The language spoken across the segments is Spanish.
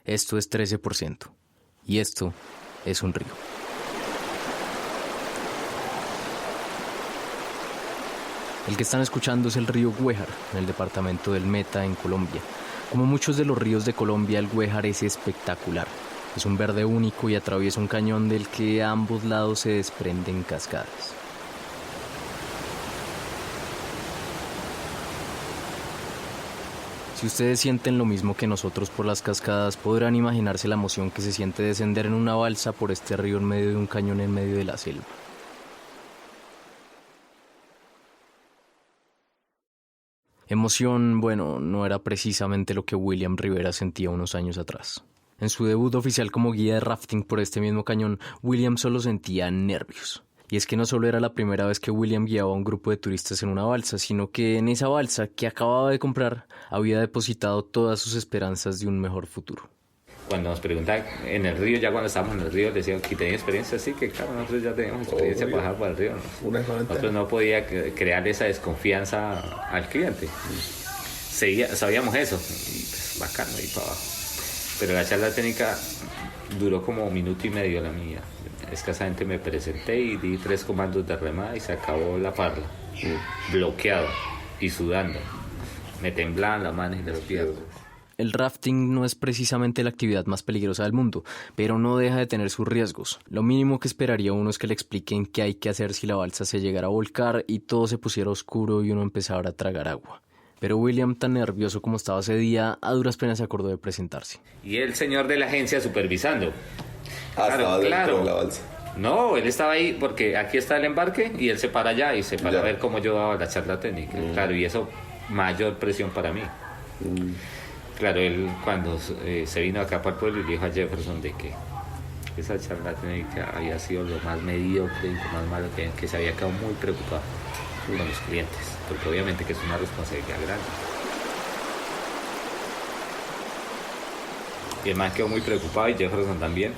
Esto es 13%. Y esto es un río. El que están escuchando es el río Güéjar, en el departamento del Meta, en Colombia. Como muchos de los ríos de Colombia, el Güéjar es espectacular. Es un verde único y atraviesa un cañón del que a ambos lados se desprenden cascadas. Si ustedes sienten lo mismo que nosotros por las cascadas, podrán imaginarse la emoción que se siente descender en una balsa por este río en medio de un cañón en medio de la selva. Emoción, bueno, no era precisamente lo que William Rivera sentía unos años atrás. En su debut oficial como guía de rafting por este mismo cañón, William solo sentía nervios. Y es que no solo era la primera vez que William guiaba a un grupo de turistas en una balsa, sino que en esa balsa que acababa de comprar había depositado todas sus esperanzas de un mejor futuro. Cuando nos preguntaban en el río, ya cuando estábamos en el río, les decían que tenía experiencia, sí, que claro, nosotros ya tenemos experiencia para bajar por el río. Nosotros no podía crear esa desconfianza al cliente. Sabíamos eso, y pues bacano ir para abajo. Pero la charla técnica duró como 1 minuto y medio la mía. Escasamente me presenté y di 3 comandos de remada y se acabó la parla. Bloqueado y sudando. Me temblaban las manos y los pies. El rafting no es precisamente la actividad más peligrosa del mundo, pero no deja de tener sus riesgos. Lo mínimo que esperaría uno es que le expliquen qué hay que hacer si la balsa se llegara a volcar y todo se pusiera oscuro y uno empezara a tragar agua. Pero William, tan nervioso como estaba ese día, a duras penas se acordó de presentarse. Y el señor de la agencia supervisando. Estaba dentro de la balsa. No, él estaba ahí porque aquí está el embarque y él se para allá y se para a ver cómo yo daba la charla técnica. Claro, y eso, mayor presión para mí. Claro, él cuando se vino acá para el pueblo y le dijo a Jefferson de que esa charla técnica había sido lo más mediocre y lo más malo que se había quedado muy preocupado con los clientes, porque obviamente que es una responsabilidad grande. Y el man quedó muy preocupado y Jefferson también,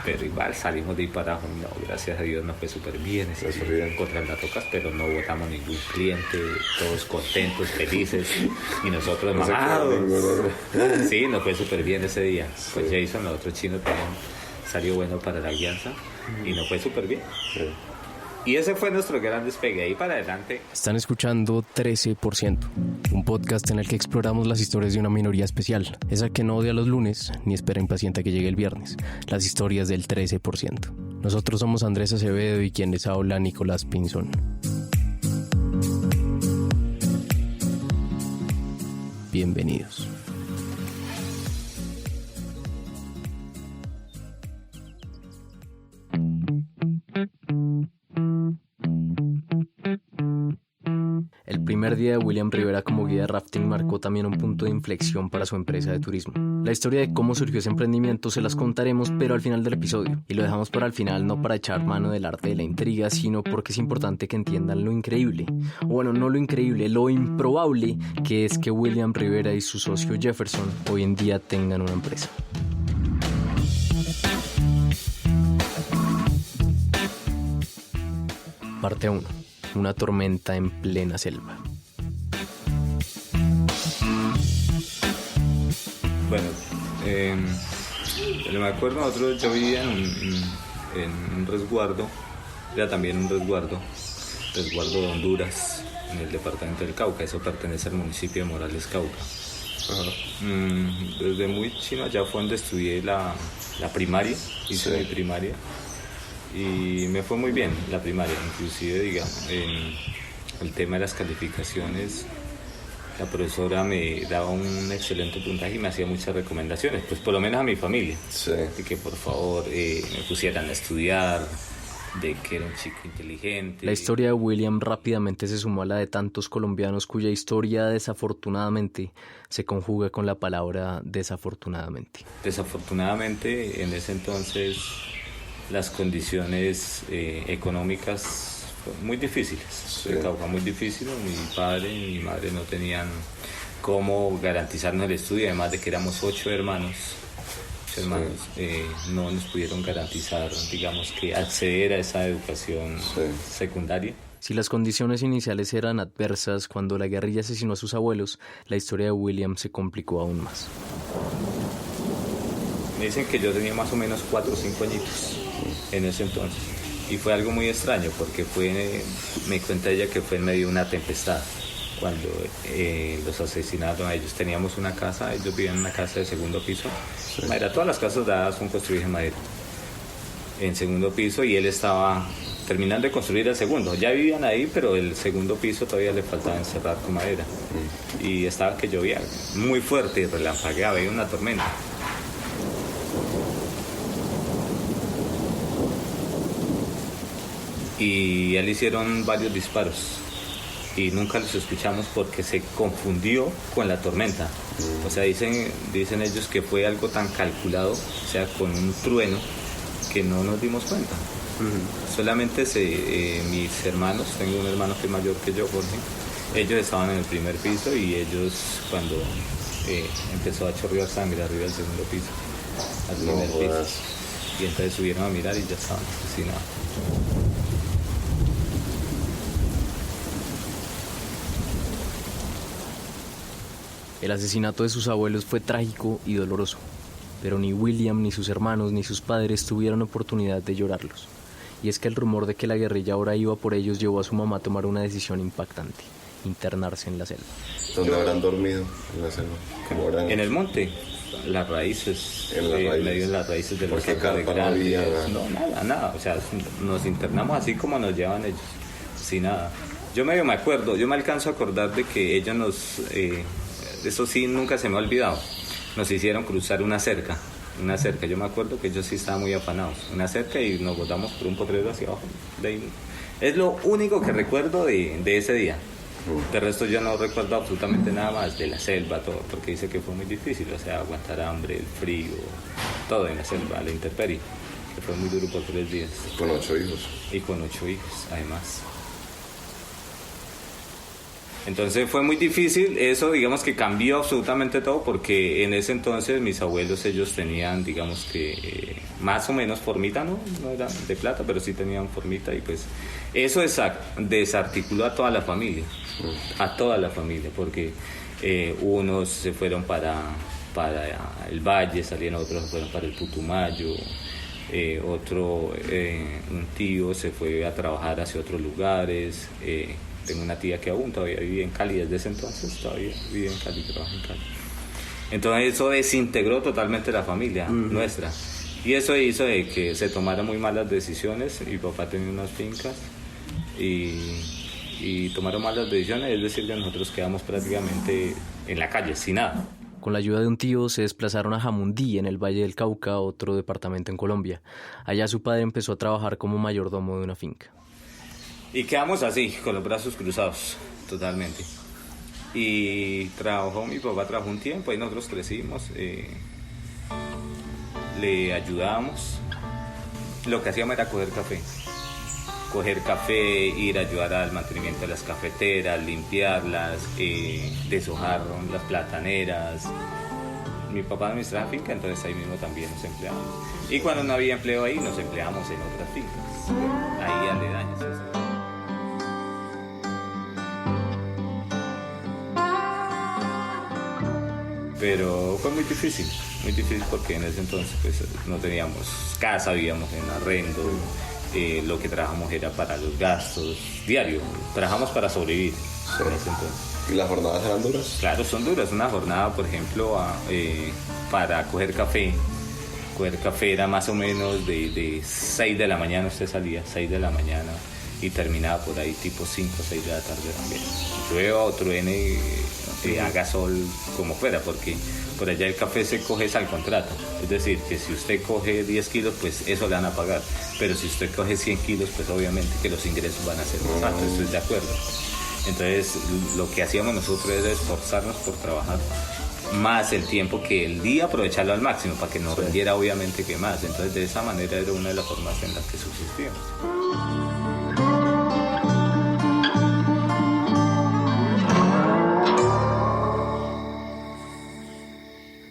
pero igual salimos de ahí para abajo. No, gracias a Dios nos fue súper bien contra las rocas, pero no botamos ningún cliente, todos contentos, felices, y nosotros mamados. Sí, nos fue súper bien ese día. Pues Jason, el otro chino, también salió bueno para la guianza y nos fue súper bien. Y ese fue nuestro gran despegue. Ahí para adelante. Están escuchando 13%, un podcast en el que exploramos las historias de una minoría especial, esa que no odia los lunes ni espera impaciente a que llegue el viernes, las historias del 13%. Nosotros somos Andrés Acevedo y quien les habla, Nicolás Pinzón. Bienvenidos. El primer día de William Rivera como guía de rafting marcó también un punto de inflexión para su empresa de turismo. La historia de cómo surgió ese emprendimiento se las contaremos, pero al final del episodio. Y lo dejamos para el final, no para echar mano del arte de la intriga, sino porque es importante que entiendan lo increíble. O bueno, no lo increíble, lo improbable que es que William Rivera y su socio Jefferson hoy en día tengan una empresa. Parte 1. Una tormenta en plena selva. Bueno, me acuerdo, yo vivía en un resguardo, era también un resguardo de Honduras, en el departamento del Cauca. Eso pertenece al municipio de Morales, Cauca. Desde muy chino allá fue donde estudié la primaria, hice mi primaria. Y me fue muy bien la primaria, inclusive digamos, en el tema de las calificaciones, la profesora me daba un excelente puntaje y me hacía muchas recomendaciones, pues por lo menos a mi familia, de que por favor me pusieran a estudiar, de que era un chico inteligente. La historia de William rápidamente se sumó a la de tantos colombianos cuya historia desafortunadamente se conjuga con la palabra desafortunadamente. Desafortunadamente en ese entonces las condiciones económicas fueron muy difíciles, el Cauca muy difícil. Mi padre y mi madre no tenían cómo garantizarnos el estudio, además de que éramos 8 hermanos, no nos pudieron garantizar, digamos, que acceder a esa educación secundaria. Si las condiciones iniciales eran adversas, cuando la guerrilla asesinó a sus abuelos, la historia de William se complicó aún más. Me dicen que yo tenía más o menos 4 o 5 añitos en ese entonces. Y fue algo muy extraño porque me cuenta ella que fue en medio de una tempestad cuando los asesinaron a ellos. Teníamos una casa, ellos vivían en una casa de segundo piso. Sí. Todas las casas dadas son construidas en madera. En segundo piso, y él estaba terminando de construir el segundo. Ya vivían ahí, pero el segundo piso todavía le faltaba encerrar con madera. Y estaba que llovía muy fuerte y relampagueaba, había una tormenta. Y a él hicieron varios disparos y nunca los escuchamos porque se confundió con la tormenta. O sea, dicen ellos que fue algo tan calculado, o sea, con un trueno, que no nos dimos cuenta. Solamente mis hermanos, tengo un hermano que es mayor que yo, Jorge, ellos estaban en el primer piso y ellos cuando empezó a chorrear sangre arriba del segundo piso, al primer piso, y entonces subieron a mirar y ya estaban asesinados. El asesinato de sus abuelos fue trágico y doloroso, pero ni William, ni sus hermanos, ni sus padres tuvieron oportunidad de llorarlos. Y es que el rumor de que la guerrilla ahora iba por ellos llevó a su mamá a tomar una decisión impactante: internarse en la selva. ¿Dónde habrán dormido en la selva? En el monte, las raíces, medio en las raíces de los árboles grandes. No, nada, o sea, nos internamos así como nos llevan ellos, sin nada. Yo medio me acuerdo, yo me alcanzo a acordar de que ellos nos... eso sí, nunca se me ha olvidado. Nos hicieron cruzar una cerca. Yo me acuerdo que ellos sí estaban muy afanados. Una cerca y nos botamos por un potrero hacia abajo. Es lo único que recuerdo de ese día. De resto yo no recuerdo absolutamente nada más de la selva, todo, porque dice que fue muy difícil, o sea, aguantar hambre, el frío, todo en la selva, la intemperie, que fue muy duro por 3 días. Con 8 hijos. Y con 8 hijos, además. Entonces fue muy difícil, eso digamos que cambió absolutamente todo, porque en ese entonces mis abuelos, ellos tenían, digamos que más o menos formita, no eran de plata, pero sí tenían formita, y pues eso desarticuló a toda la familia, porque unos se fueron para el Valle, otros se fueron para el Putumayo, un tío se fue a trabajar hacia otros lugares. Tengo una tía que aún todavía vive en Cali, desde ese entonces todavía vive en Cali, trabaja en Cali. Entonces eso desintegró totalmente la familia nuestra. Y eso hizo de que se tomaran muy malas decisiones. Mi papá tenía unas fincas y tomaron malas decisiones, es decir, que nosotros quedamos prácticamente en la calle, sin nada. Con la ayuda de un tío se desplazaron a Jamundí, en el Valle del Cauca, otro departamento en Colombia. Allá su padre empezó a trabajar como mayordomo de una finca. Y quedamos así, con los brazos cruzados, totalmente. Y mi papá trabajó un tiempo, y nosotros crecimos, le ayudamos. Lo que hacíamos era coger café, ir a ayudar al mantenimiento de las cafeteras, limpiarlas, deshojar las plataneras. Mi papá administraba la finca, entonces ahí mismo también nos empleábamos. Y cuando no había empleo ahí, nos empleábamos en otras fincas, ahí aledañas. Pero fue muy difícil porque en ese entonces pues no teníamos casa, vivíamos en arrendo, lo que trabajamos era para los gastos diarios, trabajamos para sobrevivir en ese entonces. ¿Y las jornadas eran duras? Claro, son duras. Una jornada, por ejemplo, para coger café era más o menos de 6 de la mañana, usted salía 6 de la mañana y terminaba por ahí tipo 5 o 6 de la tarde también. Llueva o truene, haga sol, como fuera, porque por allá el café se coge al contrato. Es decir, que si usted coge 10 kilos, pues eso le van a pagar. Pero si usted coge 100 kilos, pues obviamente que los ingresos van a ser más altos, estoy de acuerdo. Entonces, lo que hacíamos nosotros era esforzarnos por trabajar más el tiempo que el día, aprovecharlo al máximo, para que nos rendiera obviamente que más. Entonces, de esa manera era una de las formas en las que subsistíamos.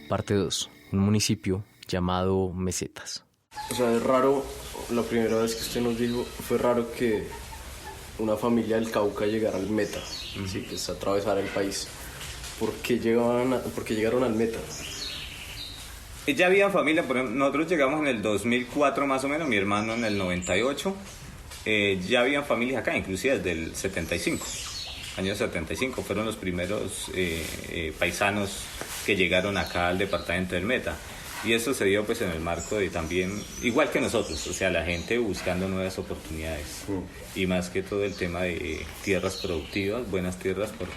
Parte 2. Un municipio llamado Mesetas. O sea, es raro, la primera vez que usted nos dijo, fue raro que una familia del Cauca llegara al Meta, ¿sí? Que es atravesar el país. ¿Por qué llegaron al Meta? Ya había familia, por ejemplo, nosotros llegamos en el 2004 más o menos, mi hermano en el 98. Ya habían familias acá, inclusive desde el 75, años 75, fueron los primeros paisanos que llegaron acá al departamento del Meta. Y eso se dio pues en el marco de también, igual que nosotros, o sea, la gente buscando nuevas oportunidades. Y más que todo el tema de tierras productivas, buenas tierras, porque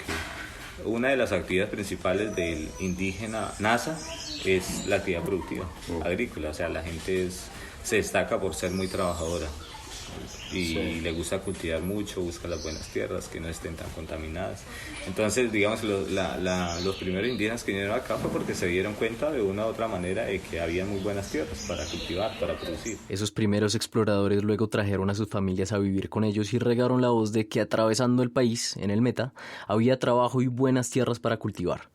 una de las actividades principales del indígena Nasa es la actividad productiva, agrícola. O sea, la gente se destaca por ser muy trabajadora y le gusta cultivar mucho, busca las buenas tierras que no estén tan contaminadas. Entonces, digamos, los primeros indígenas que vinieron acá fue porque se dieron cuenta de una u otra manera de que había muy buenas tierras para cultivar, para producir. Esos primeros exploradores luego trajeron a sus familias a vivir con ellos y regaron la voz de que atravesando el país, en el Meta, había trabajo y buenas tierras para cultivar.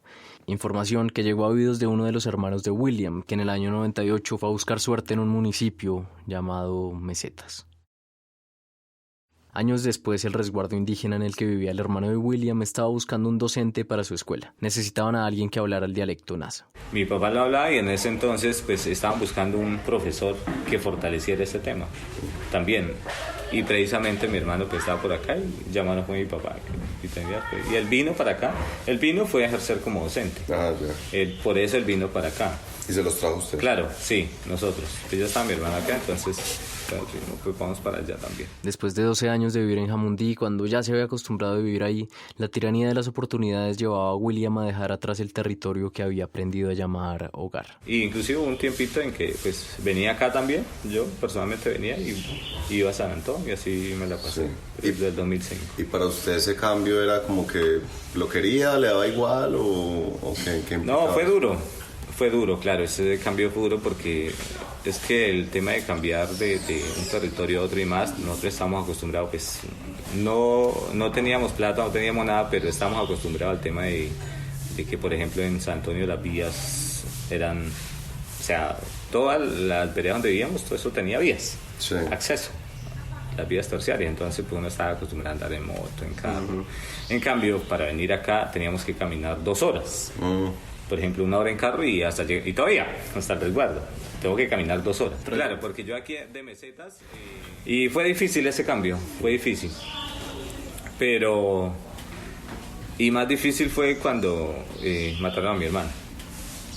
Información que llegó a oídos de uno de los hermanos de William, que en el año 98 fue a buscar suerte en un municipio llamado Mesetas. Años después, el resguardo indígena en el que vivía el hermano de William estaba buscando un docente para su escuela. Necesitaban a alguien que hablara el dialecto Nasa. Mi papá lo hablaba y en ese entonces pues estaban buscando un profesor que fortaleciera este tema también. Y precisamente mi hermano pues estaba por acá y llamaron con mi papá. Y él vino para acá. Él vino fue a ejercer como docente. Por eso él vino para acá. ¿Y se los trajo usted? Claro, sí, nosotros. Pues ya estaba mi hermano acá, entonces pues vamos para allá también. Después de 12 años de vivir en Jamundí, cuando ya se había acostumbrado a vivir ahí, la tiranía de las oportunidades llevaba a William a dejar atrás el territorio que había aprendido a llamar hogar. Y inclusive hubo un tiempito en que pues venía acá también, yo personalmente venía y iba a San Antonio y así me la pasé desde el 2005. ¿Y para usted ese cambio era como que lo quería, le daba igual o qué? No, fue duro, claro, ese cambio fue duro porque es que el tema de cambiar de un territorio a otro y más, nosotros estamos acostumbrados, pues no teníamos plata, no teníamos nada, pero estamos acostumbrados al tema de que, por ejemplo, en San Antonio las vías eran, o sea, todas las veredas donde vivíamos, todo eso tenía vías, acceso, las vías terciarias, entonces pues uno estaba acostumbrado a andar en moto, en carro. En cambio, para venir acá teníamos que caminar 2 horas. Por ejemplo, 1 hora en carro y todavía hasta el resguardo. Tengo que caminar 2 horas. Claro, porque yo aquí de Mesetas y fue difícil ese cambio, fue difícil. Pero y más difícil fue cuando mataron a mi hermano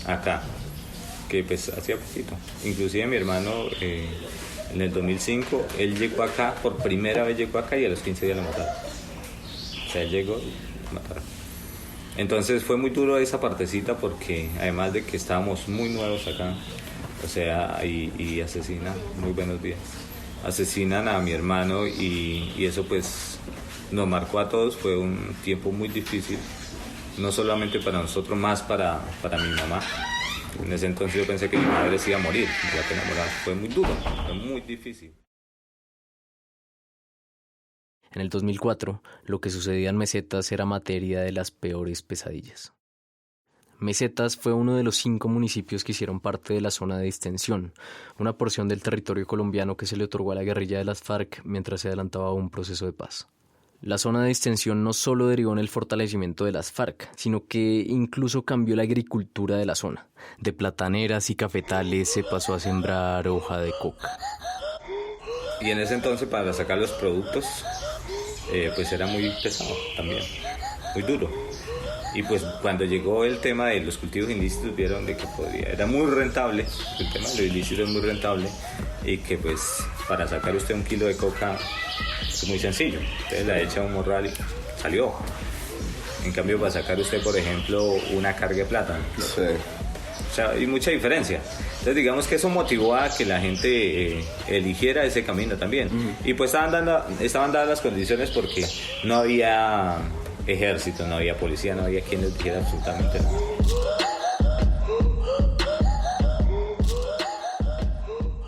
acá, que pues hacía poquito. Inclusive mi hermano en el 2005 él llegó acá, por primera vez llegó acá y a los 15 días lo mataron. O sea, él llegó y lo mataron. Entonces fue muy duro esa partecita porque además de que estábamos muy nuevos acá, o sea, y asesinan, muy buenos días, asesinan a mi hermano y eso pues nos marcó a todos, fue un tiempo muy difícil, no solamente para nosotros, más para mi mamá. En ese entonces yo pensé que mi madre se iba a morir, ya que enamorada, fue muy duro, fue muy difícil. En el 2004, lo que sucedía en Mesetas era materia de las peores pesadillas. Mesetas fue uno de los 5 municipios que hicieron parte de la zona de distensión, una porción del territorio colombiano que se le otorgó a la guerrilla de las FARC mientras se adelantaba un proceso de paz. La zona de distensión no solo derivó en el fortalecimiento de las FARC, sino que incluso cambió la agricultura de la zona. De plataneras y cafetales se pasó a sembrar hoja de coca. Y en ese entonces para sacar los productos pues era muy pesado también, muy duro. Y pues cuando llegó el tema de los cultivos ilícitos vieron de que era muy rentable, el tema de los ilícitos es muy rentable y que pues para sacar usted 1 kilo de coca es muy sencillo, entonces la echa a un morral y salió. En cambio para sacar usted por ejemplo una carga de plátano, o sea, hay mucha diferencia. Entonces digamos que eso motivó a que la gente eligiera ese camino también. Y pues estaban dadas las condiciones porque no había ejército, no había policía, no había quien les dijera absolutamente nada.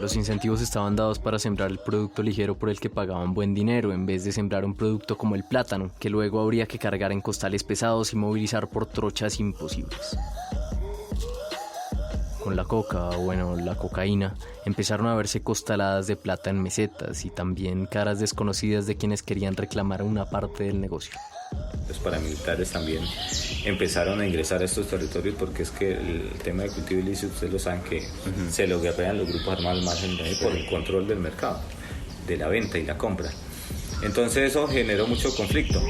Los incentivos estaban dados para sembrar el producto ligero por el que pagaban buen dinero, en vez de sembrar un producto como el plátano, que luego habría que cargar en costales pesados y movilizar por trochas imposibles. Con la coca, la cocaína, empezaron a verse costaladas de plata en Mesetas y también caras desconocidas de quienes querían reclamar una parte del negocio. los paramilitares también empezaron a ingresar a estos territorios, porque es que el tema de cultivo ilícito, ustedes lo saben, que se lo guerrean los grupos armados más en por el control del mercado, de la venta y la compra. Entonces eso generó mucho conflicto.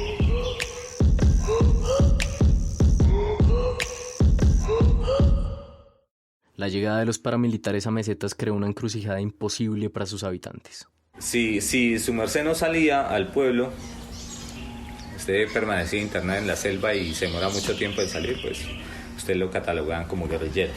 La llegada de los paramilitares a Mesetas creó una encrucijada imposible para sus habitantes. Si su merced no salía al pueblo, usted permanecía internado en la selva y se demora mucho tiempo en salir, pues usted lo catalogaban como guerrillero.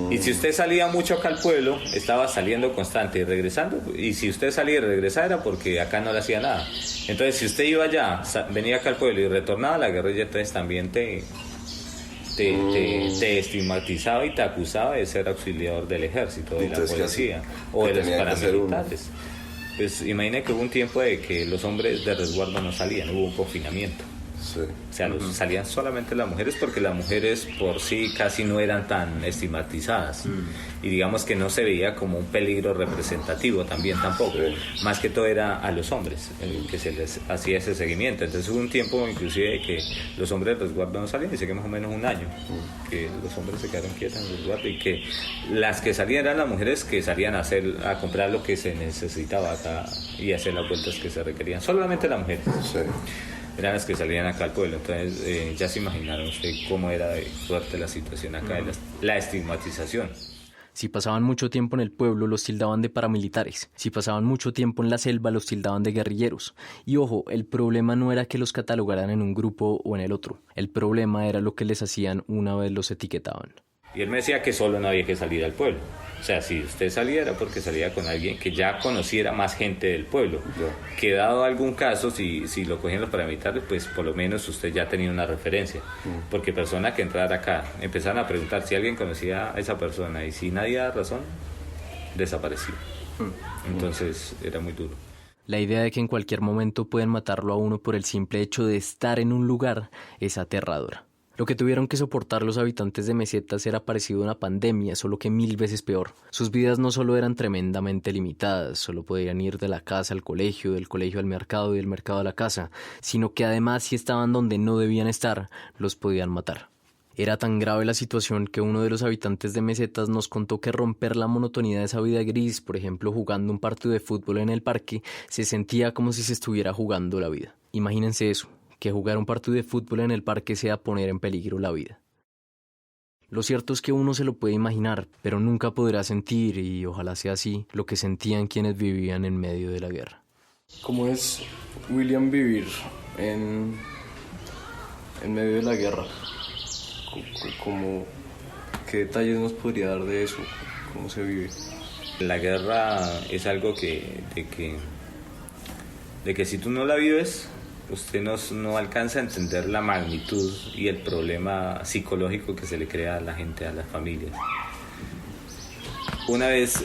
Y si usted salía mucho acá al pueblo, estaba saliendo constante y regresando, y si usted salía y regresaba era porque acá no le hacía nada. Entonces si usted iba allá, venía acá al pueblo y retornaba a la guerrilla, entonces también te estigmatizaba y te acusaba de ser auxiliador del ejército, de la policía o de los paramilitares. Pues imagine que hubo un tiempo de que los hombres de resguardo no salían, hubo un confinamiento. Sí. O sea, salían solamente las mujeres, porque las mujeres por sí casi no eran tan estigmatizadas. Y digamos que no se veía como un peligro representativo también tampoco. Sí. Más que todo era a los hombres que se les hacía ese seguimiento. Entonces hubo un tiempo inclusive de que los hombres de resguardo no salían, y sé que más o menos un año que los hombres se quedaron quietos en el resguardo, y que las que salían eran las mujeres que salían a comprar lo que se necesitaba acá y hacer las vueltas que se requerían. Solamente las mujeres. Sí. Eran las que salían acá al pueblo. Entonces ya se imaginaron usted cómo era de fuerte la situación acá, de la estigmatización. Si pasaban mucho tiempo en el pueblo, los tildaban de paramilitares. Si pasaban mucho tiempo en la selva, los tildaban de guerrilleros. Y ojo, el problema no era que los catalogaran en un grupo o en el otro. El problema era lo que les hacían una vez los etiquetaban. Y él me decía que solo no había que salir al pueblo. O sea, si usted salía era porque salía con alguien que ya conociera más gente del pueblo. Que dado algún caso, si lo cogían los paramilitares, pues por lo menos usted ya tenía una referencia. Porque persona que entrara acá, empezaron a preguntar si alguien conocía a esa persona, y si nadie daba razón, desapareció. Entonces era muy duro. La idea de que en cualquier momento pueden matarlo a uno por el simple hecho de estar en un lugar es aterradora. Lo que tuvieron que soportar los habitantes de Mesetas era parecido a una pandemia, solo que 1000 veces peor. Sus vidas no solo eran tremendamente limitadas, solo podían ir de la casa al colegio, del colegio al mercado y del mercado a la casa, sino que además, si estaban donde no debían estar, los podían matar. Era tan grave la situación que uno de los habitantes de Mesetas nos contó que romper la monotonía de esa vida gris, por ejemplo jugando un partido de fútbol en el parque, se sentía como si se estuviera jugando la vida. Imagínense eso. Que jugar un partido de fútbol en el parque sea poner en peligro la vida. Lo cierto es que uno se lo puede imaginar, pero nunca podrá sentir, y ojalá sea así, lo que sentían quienes vivían en medio de la guerra. ¿Cómo es, William, vivir en medio de la guerra? ¿Qué detalles nos podría dar de eso? ¿Cómo se vive? La guerra es algo de que si tú no la vives, usted no alcanza a entender la magnitud y el problema psicológico que se le crea a la gente, a las familias. Una vez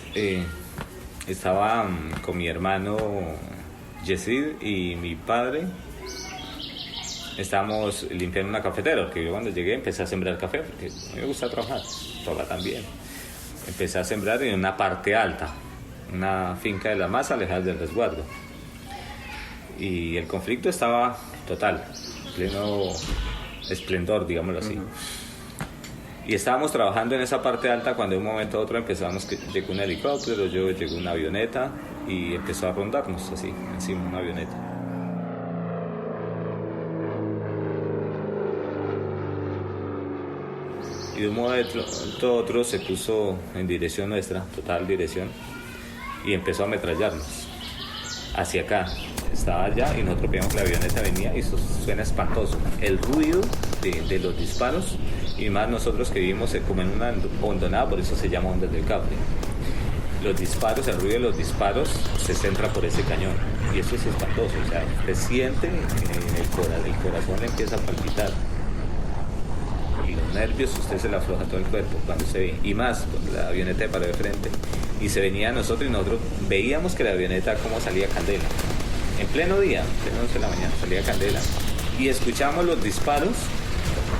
estaba con mi hermano Yesid y mi padre, estábamos limpiando una cafetera, porque yo cuando llegué empecé a sembrar café, porque a mí me gusta trabajar también. Empecé a sembrar en una parte alta, una finca de la más alejada del resguardo. Y el conflicto estaba total, pleno esplendor, digámoslo así. Y estábamos trabajando en esa parte alta cuando de un momento a otro llegó un helicóptero, llegó una avioneta y empezó a rondarnos así, encima una avioneta. Y de un momento a otro se puso en dirección nuestra, total dirección, y empezó a ametrallarnos hacia acá. Estaba allá y nosotros veíamos que la avioneta venía y eso suena espantoso. El ruido de los disparos, y más nosotros que vivimos como en una hondonada, por eso se llama Ondas del Cable. Los disparos, el ruido de los disparos se centra por ese cañón y eso es espantoso. O sea, se siente el corazón le empieza a palpitar. Y los nervios, usted se le afloja todo el cuerpo cuando se ve. Y más, la avioneta paró de frente y se venía a nosotros y nosotros veíamos que la avioneta como salía candela. En pleno día, pleno 11 de la mañana, salía candela. Y escuchamos los disparos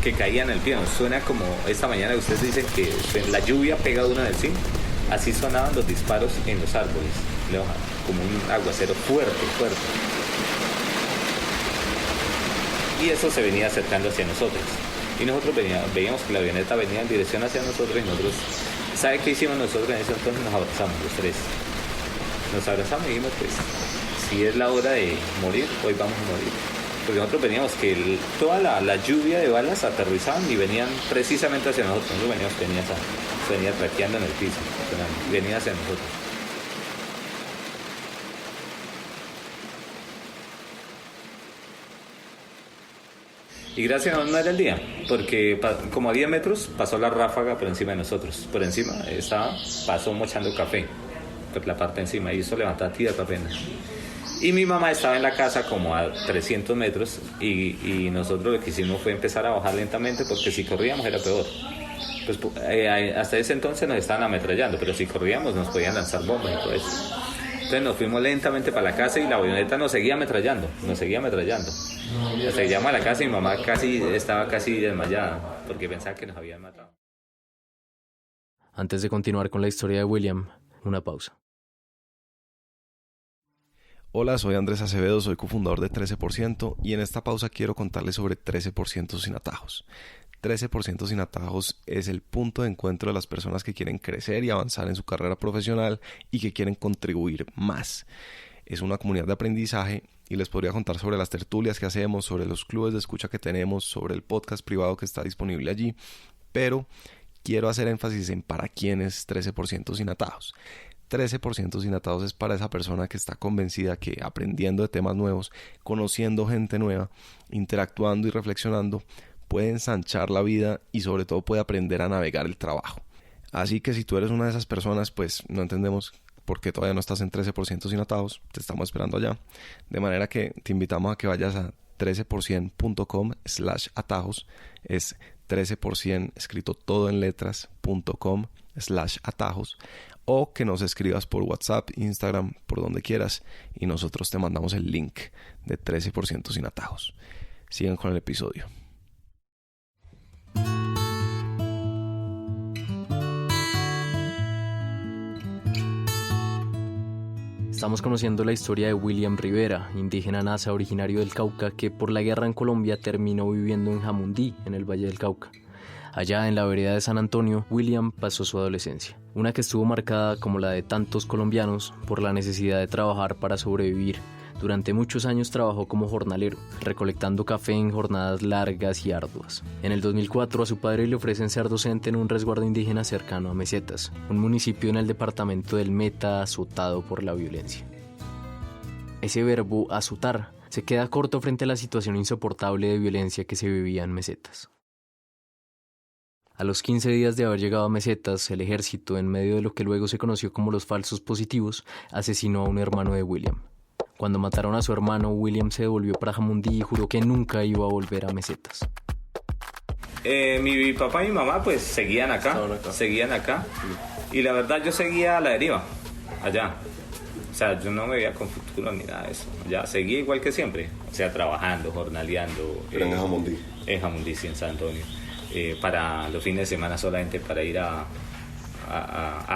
que caían en el piano. Suena como esta mañana que ustedes dicen que la lluvia pega una del zinc. Así sonaban los disparos en los árboles, como un aguacero fuerte, fuerte. y eso se venía acercando hacia nosotros. Y nosotros veíamos que la avioneta venía en dirección hacia nosotros y nosotros, ¿sabe qué hicimos nosotros en ese entonces? Nos abrazamos los tres. Nos abrazamos y dijimos, pues, si es la hora de morir, hoy vamos a morir. Porque nosotros veníamos que toda la lluvia de balas aterrizaban y venían precisamente hacia nosotros. Nosotros se venía traqueando en el piso, venía hacia nosotros. Y gracias a Dios no era el día, porque como a 10 metros pasó la ráfaga por encima de nosotros. Por encima pasó mochando café, por la parte de encima, y eso levantaba tierra apenas. Y mi mamá estaba en la casa como a 300 metros y nosotros lo que hicimos fue empezar a bajar lentamente, porque si corríamos era peor. Pues, hasta ese entonces nos estaban ametrallando, pero si corríamos nos podían lanzar bombas y todo eso. Entonces nos fuimos lentamente para la casa y la avioneta nos seguía ametrallando. Hasta que llegamos a la casa y mi mamá estaba casi desmayada porque pensaba que nos habían matado. Antes de continuar con la historia de William, una pausa. Hola, soy Andrés Acevedo, soy cofundador de 13% y en esta pausa quiero contarles sobre 13% sin atajos. 13% sin atajos es el punto de encuentro de las personas que quieren crecer y avanzar en su carrera profesional y que quieren contribuir más. Es una comunidad de aprendizaje y les podría contar sobre las tertulias que hacemos, sobre los clubes de escucha que tenemos, sobre el podcast privado que está disponible allí, pero quiero hacer énfasis en para quién es 13% sin atajos. 13% sin atajos es para esa persona que está convencida que aprendiendo de temas nuevos, conociendo gente nueva, interactuando y reflexionando, puede ensanchar la vida y sobre todo puede aprender a navegar el trabajo. Así que si tú eres una de esas personas, pues no entendemos por qué todavía no estás en 13% sin atajos, te estamos esperando allá. De manera que te invitamos a que vayas a 13%.com/atajos, es 13% escrito todo en letras.com/atajos, o que nos escribas por WhatsApp, Instagram, por donde quieras y nosotros te mandamos el link de 13% sin atajos. Sigan con el episodio. Estamos conociendo la historia de William Rivera, indígena nasa originario del Cauca que por la guerra en Colombia terminó viviendo en Jamundí, en el Valle del Cauca. Allá en la vereda de San Antonio, William pasó su adolescencia, una que estuvo marcada como la de tantos colombianos por la necesidad de trabajar para sobrevivir. Durante muchos años trabajó como jornalero, recolectando café en jornadas largas y arduas. En el 2004 a su padre le ofrecen ser docente en un resguardo indígena cercano a Mesetas, un municipio en el departamento del Meta azotado por la violencia. Ese verbo azotar se queda corto frente a la situación insoportable de violencia que se vivía en Mesetas. A los 15 días de haber llegado a Mesetas, el ejército, en medio de lo que luego se conoció como los falsos positivos, asesinó a un hermano de William. Cuando mataron a su hermano, William se devolvió para Jamundí y juró que nunca iba a volver a Mesetas. Mi papá y mi mamá pues seguían acá. Y la verdad yo seguía a la deriva, allá. O sea, yo no me veía con futuro ni nada de eso. Ya seguía igual que siempre, o sea, trabajando, jornaleando. Pero en Jamundí. En Jamundí, sí, en San Antonio. Para los fines de semana solamente para ir a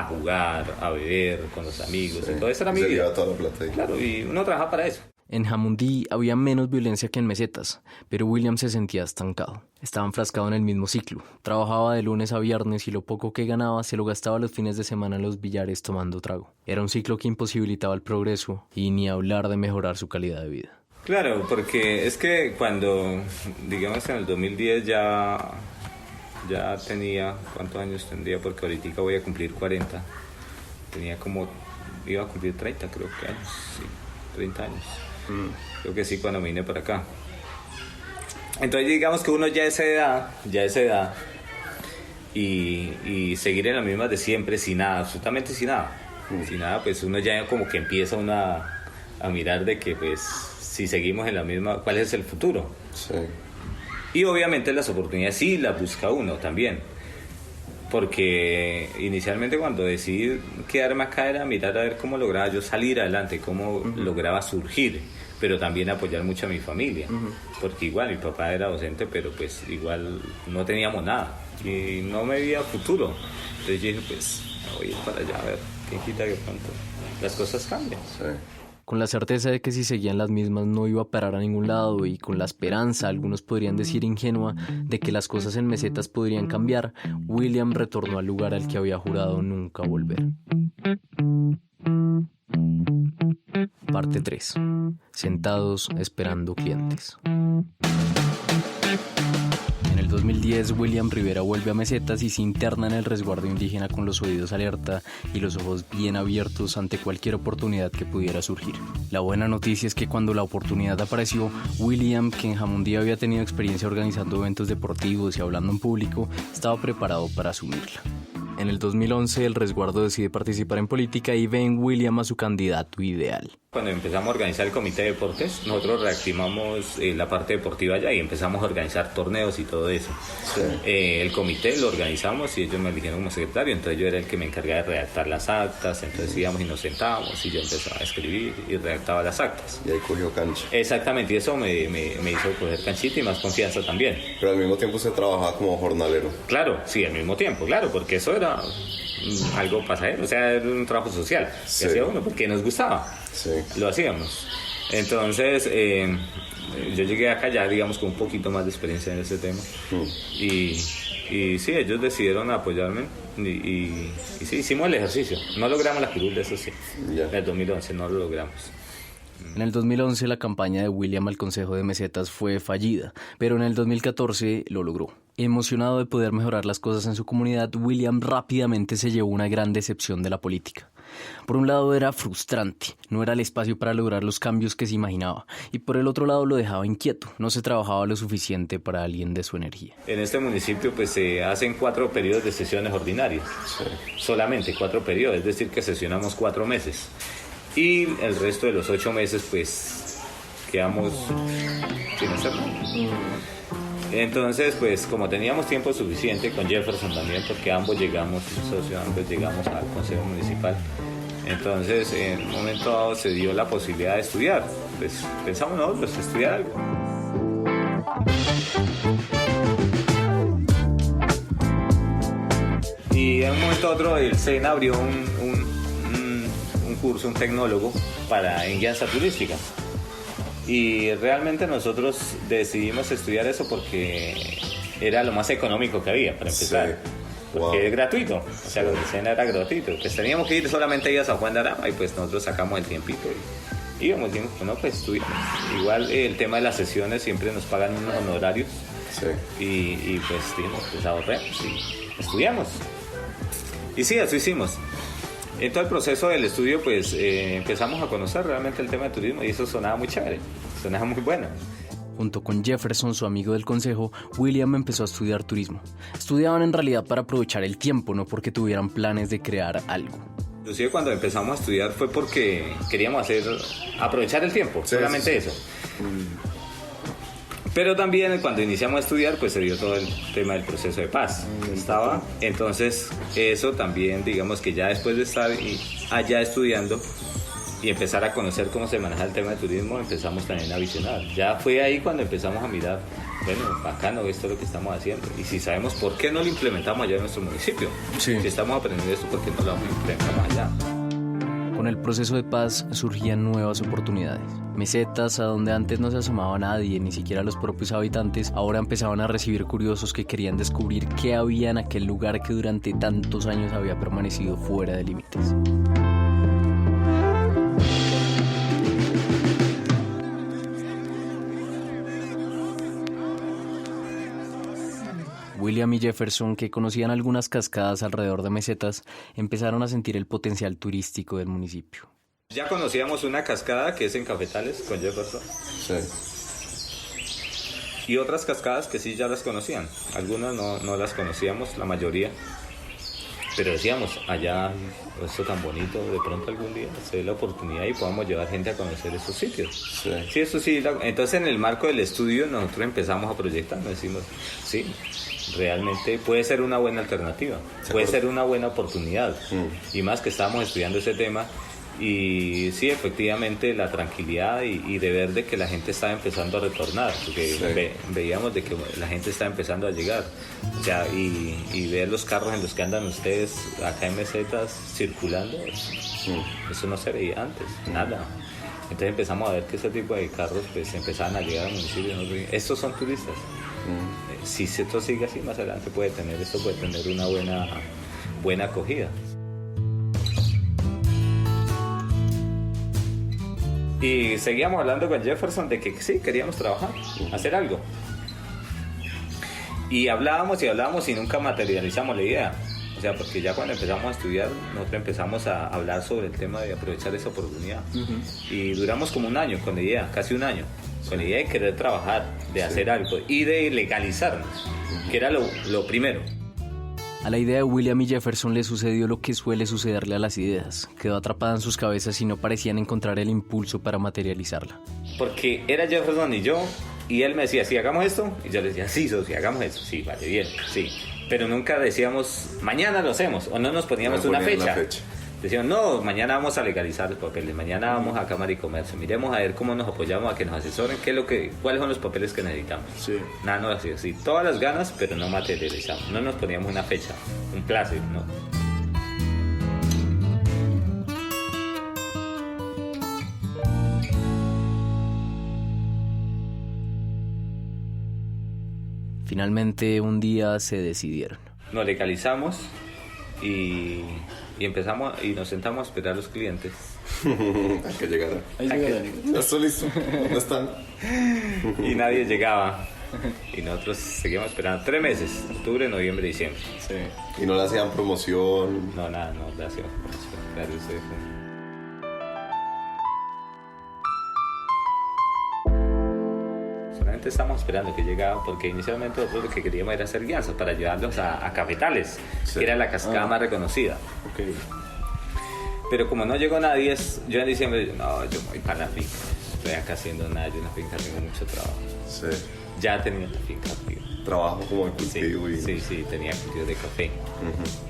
jugar, a beber con los amigos, sí, y todo eso era mi vida. Toda la plata ahí. Claro, y uno trabajaba para eso. En Jamundí había menos violencia que en Mesetas, pero William se sentía estancado. Estaba enfrascado en el mismo ciclo. Trabajaba de lunes a viernes y lo poco que ganaba se lo gastaba los fines de semana en los billares tomando trago. Era un ciclo que imposibilitaba el progreso y ni hablar de mejorar su calidad de vida. Claro, porque es que cuando, digamos en el 2010 ya tenía, ¿cuántos años tendría? Porque ahorita voy a cumplir 40. Iba a cumplir 30 creo que años, sí, 30 años. Creo que sí, cuando me vine para acá. Entonces digamos que uno ya a esa edad y seguir en la misma de siempre, sin nada, absolutamente sin nada. Sin nada, pues uno ya como que empieza a mirar de que pues si seguimos en la misma, ¿cuál es el futuro? Sí. Y obviamente las oportunidades sí las busca uno también. Porque inicialmente cuando decidí quedarme acá era mirar a ver cómo lograba yo salir adelante, cómo lograba surgir, pero también apoyar mucho a mi familia. Porque igual mi papá era docente, pero pues igual no teníamos nada y no me veía futuro. Entonces yo dije, pues me voy a ir para allá a ver, quién quita que pronto las cosas cambian. Sí. con la certeza de que si seguían las mismas no iba a parar a ningún lado y con la esperanza, algunos podrían decir ingenua, de que las cosas en Mesetas podrían cambiar, William retornó al lugar al que había jurado nunca volver. Parte 3. Sentados esperando clientes. En el 2010, William Rivera vuelve a Mesetas y se interna en el resguardo indígena con los oídos alerta y los ojos bien abiertos ante cualquier oportunidad que pudiera surgir. La buena noticia es que cuando la oportunidad apareció, William, que en Jamundí había tenido experiencia organizando eventos deportivos y hablando en público, estaba preparado para asumirla. En el 2011, el resguardo decide participar en política y ve en William a su candidato ideal. Cuando empezamos a organizar el comité de deportes, nosotros reactivamos la parte deportiva allá y empezamos a organizar torneos y todo eso. Sí. El comité lo organizamos y ellos me eligieron como secretario, entonces yo era el que me encargaba de redactar las actas, entonces íbamos y nos sentábamos y yo empezaba a escribir y redactaba las actas. Y ahí cogió cancha. Exactamente, y eso me hizo coger canchita y más confianza también. Pero al mismo tiempo usted trabajaba como jornalero. Claro, sí, al mismo tiempo, claro, porque eso era algo pasajero, o sea, era un trabajo social que hacía uno porque nos gustaba. Sí. Lo hacíamos. Entonces, yo llegué acá ya, digamos, con un poquito más de experiencia en ese tema. Y sí, ellos decidieron apoyarme y sí, hicimos el ejercicio. No logramos la curul, eso sí. Yeah. En el 2011 no lo logramos. En el 2011 la campaña de William al Consejo de Mesetas fue fallida, pero en el 2014 lo logró. Emocionado de poder mejorar las cosas en su comunidad, William rápidamente se llevó una gran decepción de la política. Por un lado era frustrante, no era el espacio para lograr los cambios que se imaginaba, y por el otro lado lo dejaba inquieto, no se trabajaba lo suficiente para alguien de su energía. En este municipio pues se hacen 4 periodos de sesiones ordinarias, solamente 4 periodos, es decir que sesionamos 4 meses. Y el resto de los 8 meses pues quedamos sin hacer nada. Entonces pues como teníamos tiempo suficiente con Jefferson también, porque ambos llegamos al Consejo Municipal, entonces en un momento dado se dio la posibilidad de estudiar, pues pensamos nosotros estudiar algo. Y en un momento otro el SENA abrió un curso, un tecnólogo en guianza turística. Y realmente nosotros decidimos estudiar eso porque era lo más económico que había para empezar. Sí. Porque es gratuito, o sea, el SENA era gratuito. Pues teníamos que ir solamente a San Juan de Arama y pues nosotros sacamos el tiempito y íbamos, dijimos, no, pues estudiamos. Igual el tema de las sesiones siempre nos pagan unos honorarios. Sí. Y pues dijimos, pues ahorremos y estudiamos. Y sí, eso hicimos. En todo el proceso del estudio pues empezamos a conocer realmente el tema de turismo y eso sonaba muy chévere, sonaba muy bueno. Junto con Jefferson, su amigo del consejo, William empezó a estudiar turismo. Estudiaban en realidad para aprovechar el tiempo, no porque tuvieran planes de crear algo. Inclusive cuando empezamos a estudiar fue porque queríamos aprovechar el tiempo, solamente eso. Pero también cuando iniciamos a estudiar pues se dio todo el tema del proceso de paz. Entonces eso también, digamos que ya después de estar allá estudiando y empezar a conocer cómo se maneja el tema de turismo, empezamos también a visionar. Ya fue ahí cuando empezamos a mirar, bueno, bacano, esto es lo que estamos haciendo. Y si sabemos por qué no lo implementamos allá en nuestro municipio, si estamos aprendiendo esto, ¿por qué no lo implementamos allá? Con el proceso de paz surgían nuevas oportunidades. Mesetas, a donde antes no se asomaba nadie, ni siquiera los propios habitantes, ahora empezaban a recibir curiosos que querían descubrir qué había en aquel lugar que durante tantos años había permanecido fuera de límites. William y Jefferson, que conocían algunas cascadas alrededor de Mesetas, empezaron a sentir el potencial turístico del municipio. Ya conocíamos una cascada que es en Cafetales con Jefferson. Sí. Y otras cascadas que sí ya las conocían. Algunas no las conocíamos, la mayoría. Pero decíamos, allá, esto tan bonito, de pronto algún día se dé la oportunidad y podamos llevar gente a conocer esos sitios. Sí, sí, eso sí. Entonces en el marco del estudio nosotros empezamos a proyectar, nos decimos, sí, realmente puede ser una buena alternativa, puede ser una buena oportunidad. Y más que estábamos estudiando ese tema. Y sí, efectivamente la tranquilidad y de ver de que la gente estaba empezando a retornar, porque veíamos de que la gente estaba empezando a llegar, o sea, y ver los carros en los que andan ustedes acá en Mesetas circulando, eso no se veía antes, nada. Entonces empezamos a ver que ese tipo de carros pues empezaban a llegar al municipio. Estos son turistas. Si esto sigue así, más adelante puede tener una buena acogida. Y seguíamos hablando con Jefferson de que sí, queríamos trabajar, hacer algo. Y hablábamos y nunca materializamos la idea. O sea, porque ya cuando empezamos a estudiar, nosotros empezamos a hablar sobre el tema de aprovechar esa oportunidad. Y duramos como un año con la idea, casi un año, con la idea de querer trabajar, de hacer algo y de legalizarnos, que era lo primero. A la idea de William y Jefferson le sucedió lo que suele sucederle a las ideas. Quedó atrapada en sus cabezas y no parecían encontrar el impulso para materializarla. Porque era Jefferson y yo, y él me decía, sí, hagamos esto, y yo le decía, sí, socio, hagamos eso, sí, vale, bien, sí. Pero nunca decíamos, mañana lo hacemos, o no nos poníamos una fecha. Decíamos, no, mañana vamos a legalizar los papeles, mañana vamos a Cámara y Comercio, miremos a ver cómo nos apoyamos, a que nos asesoren, cuáles son los papeles que necesitamos. Sí. Nada, no así, sí, todas las ganas, pero no materializamos, no nos poníamos una fecha, un plazo, no. Finalmente un día se decidieron. Nos legalizamos y empezamos y nos sentamos a esperar a los clientes. A que llegaran. Ya estoy listo. ¿Dónde están? Y nadie llegaba. Y nosotros seguíamos esperando 3 meses, octubre, noviembre, diciembre. Sí. ¿Y no le hacían promoción? No, nada, no le hacíamos promoción. Claro, usted fue... Solamente estamos esperando que llegara, porque inicialmente nosotros lo que queríamos era hacer guianzas para llevarlos a Cafetales, que era la cascada más reconocida. Okay. Pero como no llegó nadie, yo en diciembre, no, yo me voy para la finca. Estoy acá haciendo nada, yo en la finca tengo mucho trabajo. Sí. Ya tenía la finca arriba. Trabajo como de cultivo sí, tenía cultivo de café.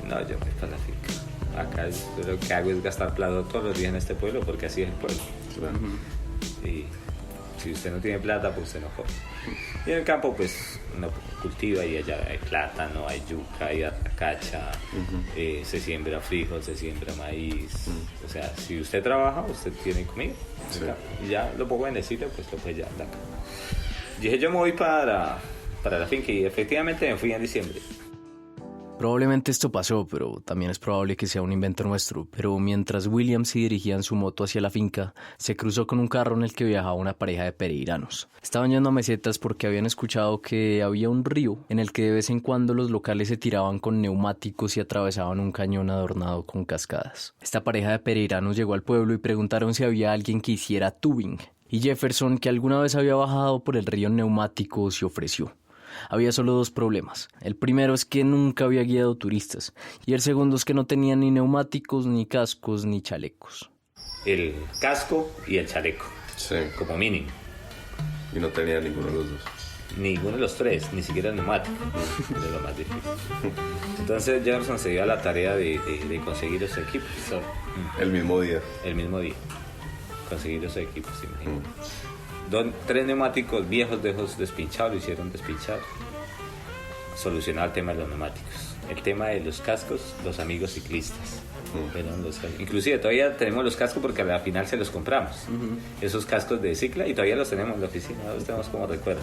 No, yo me voy para la finca. Acá yo lo que hago es gastar plata todos los días en este pueblo, porque así es el pueblo. Claro. Y si usted no tiene plata, pues usted no come. Y en el campo, pues, uno cultiva y allá hay plátano, hay yuca, hay arracacha, se siembra frijol, se siembra maíz. O sea, si usted trabaja, usted tiene comida. Sí. Y ya lo poco que necesita, pues lo puede llevar de acá. Dije, yo me voy para la finca y efectivamente me fui en diciembre. Probablemente esto pasó, pero también es probable que sea un invento nuestro. Pero mientras William se dirigía en su moto hacia la finca, se cruzó con un carro en el que viajaba una pareja de pereiranos. Estaban yendo a Mesetas porque habían escuchado que había un río en el que de vez en cuando los locales se tiraban con neumáticos y atravesaban un cañón adornado con cascadas. Esta pareja de pereiranos llegó al pueblo y preguntaron si había alguien que hiciera tubing. Y Jefferson, que alguna vez había bajado por el río en neumático, se ofreció. Había solo 2 problemas. El primero es que nunca había guiado turistas. Y el segundo es que no tenía ni neumáticos, ni cascos, ni chalecos. El casco y el chaleco. Sí. Como mínimo. Y no tenía ninguno de los 2. Ninguno de los 3, ni siquiera el neumático. Es lo más difícil. Entonces Jefferson se dio a la tarea de conseguir esos equipos. El mismo día. Conseguir esos equipos, imagínate. 3 neumáticos viejos despinchados, lo hicieron despinchar. Solucionar el tema de los neumáticos. El tema de los cascos, los amigos ciclistas. Inclusive todavía tenemos los cascos porque al final se los compramos. Esos cascos de cicla, y todavía los tenemos en la oficina, los tenemos como recuerdo.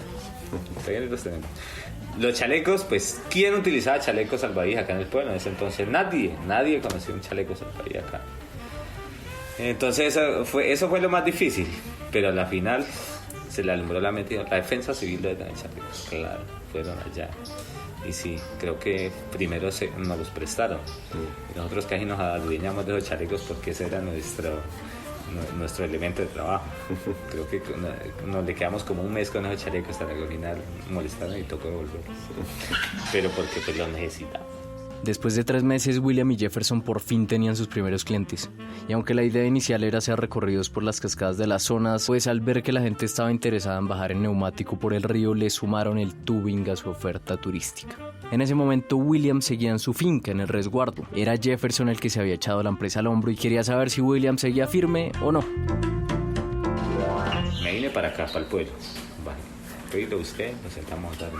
Todavía los tenemos. Los chalecos, pues, ¿quién utilizaba chalecos salvavidas acá en el pueblo? En ese entonces nadie conocía un chaleco salvavidas acá. Entonces eso fue lo más difícil, pero a la final se le alumbró la mente. La defensa civil de tener chalecos, claro, fueron allá. Y sí, creo que primero nos los prestaron. Y nosotros casi nos adueñamos de esos chalecos porque ese era nuestro elemento de trabajo. Creo que nos le quedamos como un mes con esos chalecos hasta que al final molestaron y tocó devolverlos. Pero porque pues los necesitamos. Después de 3 meses, William y Jefferson por fin tenían sus primeros clientes. Y aunque la idea inicial era hacer recorridos por las cascadas de las zonas, pues al ver que la gente estaba interesada en bajar en neumático por el río, le sumaron el tubing a su oferta turística. En ese momento, William seguía en su finca, en el resguardo. Era Jefferson el que se había echado la empresa al hombro y quería saber si William seguía firme o no. Me vine para acá, para el pueblo. Vale. Lo busqué, nos sentamos a dar.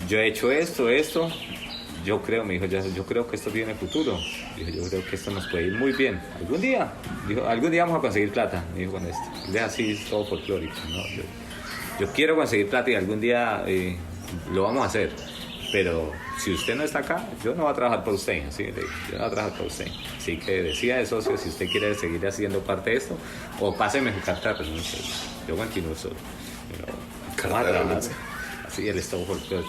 Yo he hecho esto. yo creo, me dijo, yo creo que esto tiene futuro. Dijo, yo creo que esto nos puede ir muy bien. Algún día vamos a conseguir plata, me dijo con esto. Es así, todo folclórico, ¿no? Yo quiero conseguir plata y algún día lo vamos a hacer. Pero si usted no está acá, yo no voy a trabajar por usted, ¿sí? Yo no voy a trabajar por usted. Así que decida de socio si usted quiere seguir haciendo parte de esto, o páseme su carta de renuncia. Yo continúo solo. Vamos a trabajar. Así él estuvo todo.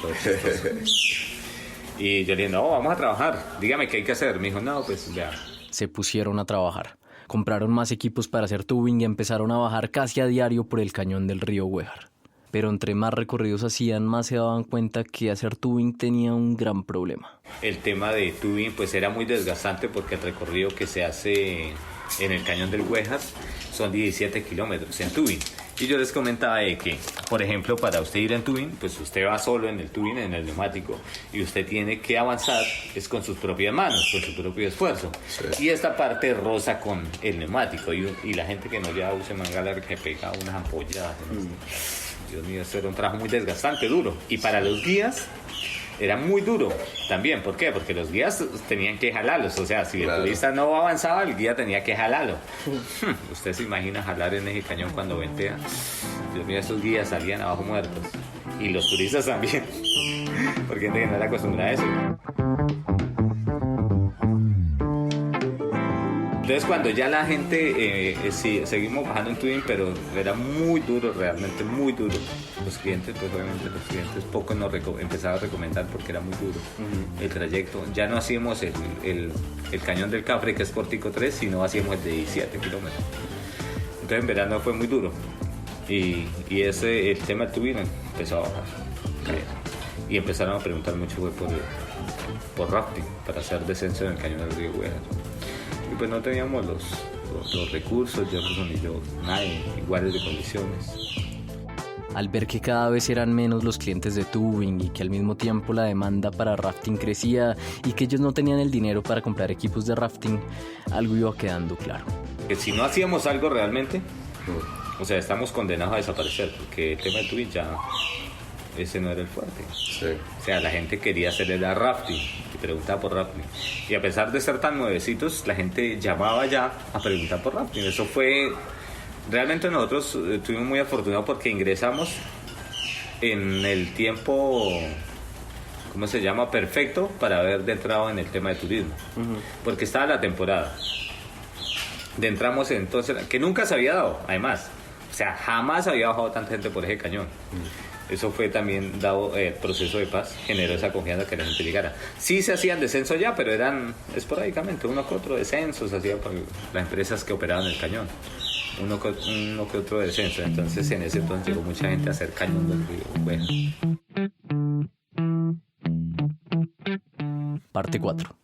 Y yo le dije, no, vamos a trabajar. Dígame qué hay que hacer. Me dijo, no, pues ya. Se pusieron a trabajar. Compraron más equipos para hacer tubing y empezaron a bajar casi a diario por el cañón del río Huejar. Pero entre más recorridos hacían, más se daban cuenta que hacer tubing tenía un gran problema. El tema de tubing pues era muy desgastante porque el recorrido que se hace en el cañón del Huejar son 17 kilómetros en tubing. Y yo les comentaba de que, por ejemplo, para usted ir en tubing, pues usted va solo en el tubing, en el neumático, y usted tiene que avanzar es con sus propias manos, con su propio esfuerzo. Sí. Y esta parte roza con el neumático, y la gente que no lleva use manga larga que pega unas ampollas. Dios mío, eso era un trabajo muy desgastante, duro. Y para los guías era muy duro también. ¿Por qué? Porque los guías tenían que jalarlos. O sea, si el turista no avanzaba, el guía tenía que jalarlo. Usted se imagina jalar en ese cañón cuando ventea. Dios mío, esos guías salían abajo muertos. Y los turistas también. Porque gente que no era acostumbrada a eso. Entonces cuando ya la gente, sí, seguimos bajando en tubing, pero era muy duro, realmente muy duro. Los clientes, pues obviamente los clientes poco nos empezaban a recomendar porque era muy duro el trayecto. Ya no hacíamos el cañón del Cafre, que es Pórtico 3, sino hacíamos el de 17 kilómetros. Entonces en verano fue muy duro. Y el tema del tubing empezó a bajar. Y empezaron a preguntar mucho por rafting, para hacer descenso en el cañón del río Huejar. Y pues no teníamos los recursos, Jefferson y yo, nadie, iguales de condiciones. Al ver que cada vez eran menos los clientes de tubing y que al mismo tiempo la demanda para rafting crecía y que ellos no tenían el dinero para comprar equipos de rafting, algo iba quedando claro. Que si no hacíamos algo realmente, o sea, estamos condenados a desaparecer, porque el tema de tubing ya, ese no era el fuerte. Sí. O sea, la gente quería hacer el rafting y preguntaba por rafting. Y a pesar de ser tan nuevecitos, la gente llamaba ya a preguntar por rafting. Eso fue... Realmente nosotros estuvimos muy afortunados porque ingresamos en el tiempo, ¿cómo se llama? Perfecto para haber entrado en el tema de turismo. Porque estaba la temporada. Entramos entonces, que nunca se había dado, además. O sea, jamás había bajado tanta gente por ese cañón. Eso fue también dado el proceso de paz, generó esa confianza que la gente llegara. Sí se hacían descensos ya, pero eran esporádicamente, uno que otro descenso se hacía por las empresas que operaban el cañón. Uno que otro descenso. Entonces en ese entonces llegó mucha gente a hacer cañón del río Huejar. Parte 4.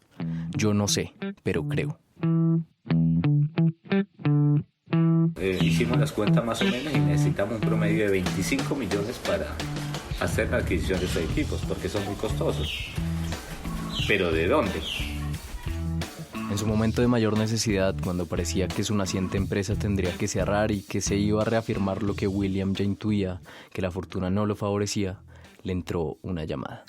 Yo no sé, pero creo. Hicimos las cuentas más o menos y necesitamos un promedio de 25 millones para hacer la adquisición de estos equipos, porque son muy costosos. ¿Pero de dónde? En su momento de mayor necesidad, cuando parecía que su naciente empresa tendría que cerrar y que se iba a reafirmar lo que William ya intuía, que la fortuna no lo favorecía, le entró una llamada.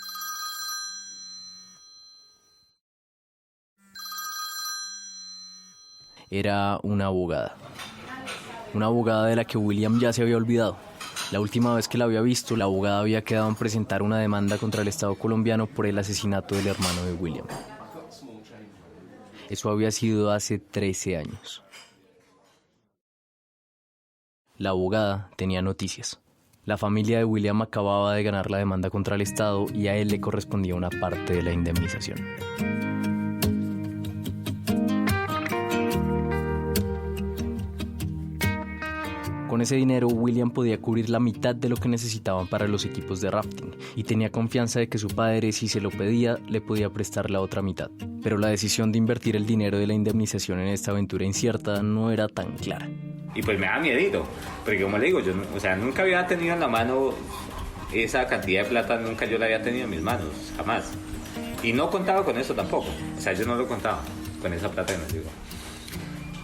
Era una abogada. Una abogada de la que William ya se había olvidado. La última vez que la había visto, la abogada había quedado en presentar una demanda contra el Estado colombiano por el asesinato del hermano de William. Eso había sido hace 13 años. La abogada tenía noticias. La familia de William acababa de ganar la demanda contra el Estado y a él le correspondía una parte de la indemnización. Con ese dinero, William podía cubrir la mitad de lo que necesitaban para los equipos de rafting y tenía confianza de que su padre, si se lo pedía, le podía prestar la otra mitad. Pero la decisión de invertir el dinero de la indemnización en esta aventura incierta no era tan clara. Y pues me da miedito, porque como le digo, yo nunca había tenido en la mano esa cantidad de plata, nunca yo la había tenido en mis manos, jamás. Y no contaba con eso tampoco, o sea, yo no lo contaba con esa plata que nos llegó.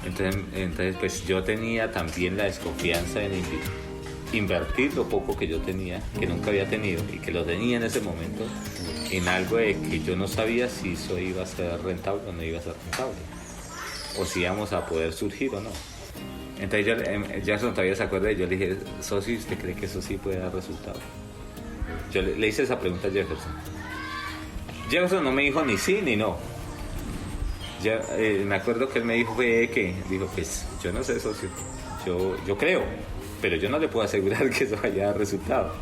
Entonces pues yo tenía también la desconfianza en invertir lo poco que yo tenía, que nunca había tenido y que lo tenía en ese momento, en algo de que yo no sabía si eso iba a ser rentable o no iba a ser rentable, o si íbamos a poder surgir o no. Entonces Jackson todavía se acuerda y yo le dije, socio, ¿usted cree que eso sí puede dar resultado? Yo le hice esa pregunta a Jefferson. Jefferson no me dijo ni sí ni no. Me acuerdo que él me dijo pues yo no sé, socio, yo creo, pero yo no le puedo asegurar que eso vaya a dar resultado.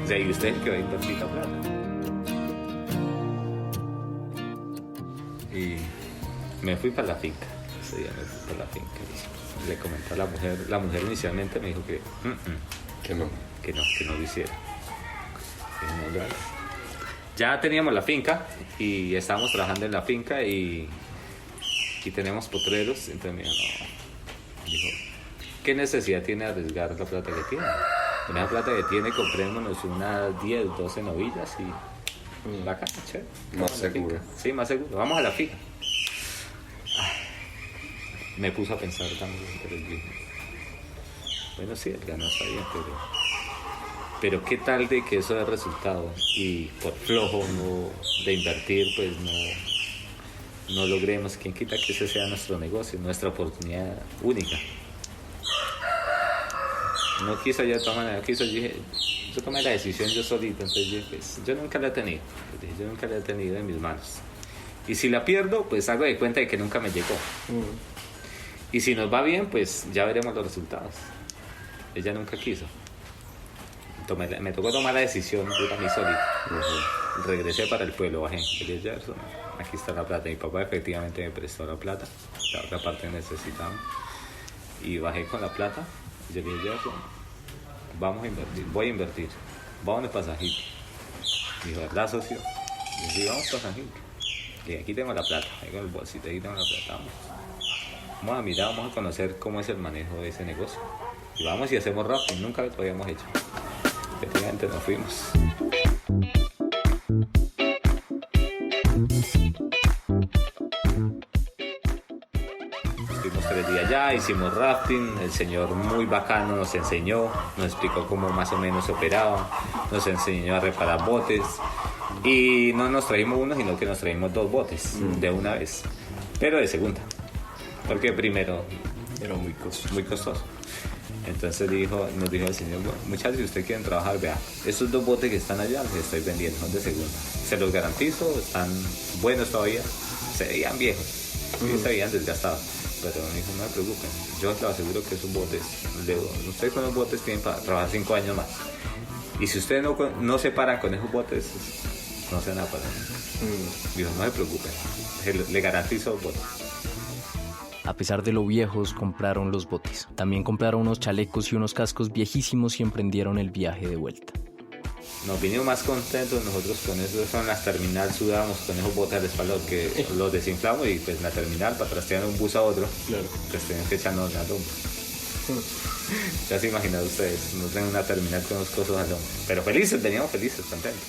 O sea, y usted es el que va a invertir la plata. Y me fui para la finca. Ese día me fui para la finca y le comenté a la mujer inicialmente me dijo que no lo hiciera. Ya teníamos la finca y estábamos trabajando en la finca y tenemos potreros. Entonces me dijo, ¿qué necesidad tiene arriesgar la plata que tiene? Con esa plata que tiene, comprémonos unas 10, 12 novillas y la casa, chévere. Más seguro. Sí, más seguro. Vamos a la finca. Me puso a pensar también, pero dije, bueno, sí, el ganado está bien, pero ¿qué tal de que eso dé resultado? Y por flojo de invertir, pues no logremos. ¿Quién quita que ese sea nuestro negocio, nuestra oportunidad única? No quiso ya tomar nada, yo tomé la decisión yo solito, entonces dije, pues, yo nunca la he tenido en mis manos. Y si la pierdo, pues hago de cuenta de que nunca me llegó. Y si nos va bien, pues ya veremos los resultados. Ella nunca quiso. Me tocó tomar la decisión para mí solito. Regresé para el pueblo, bajé. Aquí está la plata. Mi papá efectivamente me prestó la plata. La otra parte necesitaba. Y bajé con la plata. Yo le dije, vamos a invertir, voy a invertir. Vamos a pasajito. Dijo, ¿verdad, socio? Y dije, vamos a pasajito. Y aquí tengo la plata. Ahí con el bolsito, aquí tengo la plata. Vamos a mirar, vamos a conocer cómo es el manejo de ese negocio. Y vamos y hacemos rafting, nunca lo habíamos hecho. Efectivamente nos fuimos. Estuvimos 3 días allá, hicimos rafting, el señor muy bacano nos enseñó, nos explicó cómo más o menos se operaba, nos enseñó a reparar botes. Y no nos trajimos uno, sino que nos trajimos 2 botes de una vez, pero de segunda. Porque primero era muy costoso. Entonces nos dijo el señor, muchachos, si ustedes quieren trabajar, vea, estos 2 botes que están allá los estoy vendiendo, son de segunda. Se los garantizo, están buenos todavía, se veían viejos, se veían desgastados. Pero me dijo, no se preocupen, yo les aseguro que esos botes, ustedes con los botes tienen para trabajar 5 años más. Y si ustedes no se paran con esos botes, no se van a parar. Dijo, no se preocupen, le garantizo los botes. A pesar de lo viejos, compraron los botes. También compraron unos chalecos y unos cascos viejísimos y emprendieron el viaje de vuelta. Nos vinimos más contentos nosotros con eso. En la terminal sudábamos con esos botes al espalda que los desinflamos y pues en la terminal para trastear de un bus a otro, claro, pues tenían que echarnos la lumbre. Ya se imaginan ustedes, nos ven una terminal con unos cosos al hombro. Pero veníamos felices, contentos.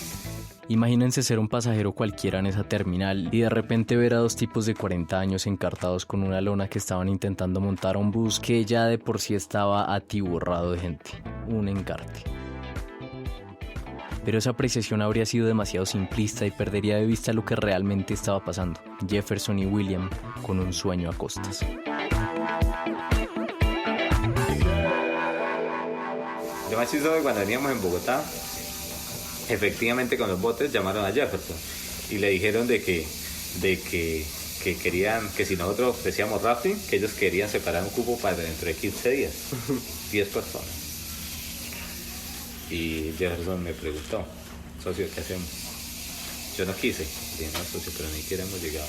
Imagínense ser un pasajero cualquiera en esa terminal y de repente ver a 2 tipos de 40 años encartados con una lona que estaban intentando montar a un bus que ya de por sí estaba atiborrado de gente. Un encarte. Pero esa apreciación habría sido demasiado simplista y perdería de vista lo que realmente estaba pasando. Jefferson y William con un sueño a costas. Lo más chistoso es que cuando veníamos en Bogotá, efectivamente con los botes llamaron a Jefferson y le dijeron de que querían, que si nosotros ofrecíamos rafting, que ellos querían separar un cupo para dentro de 15 días, 10 personas. Y Jefferson me preguntó, socio, ¿qué hacemos? Yo no quise. Dije, no, socio, pero ni siquiera hemos llegado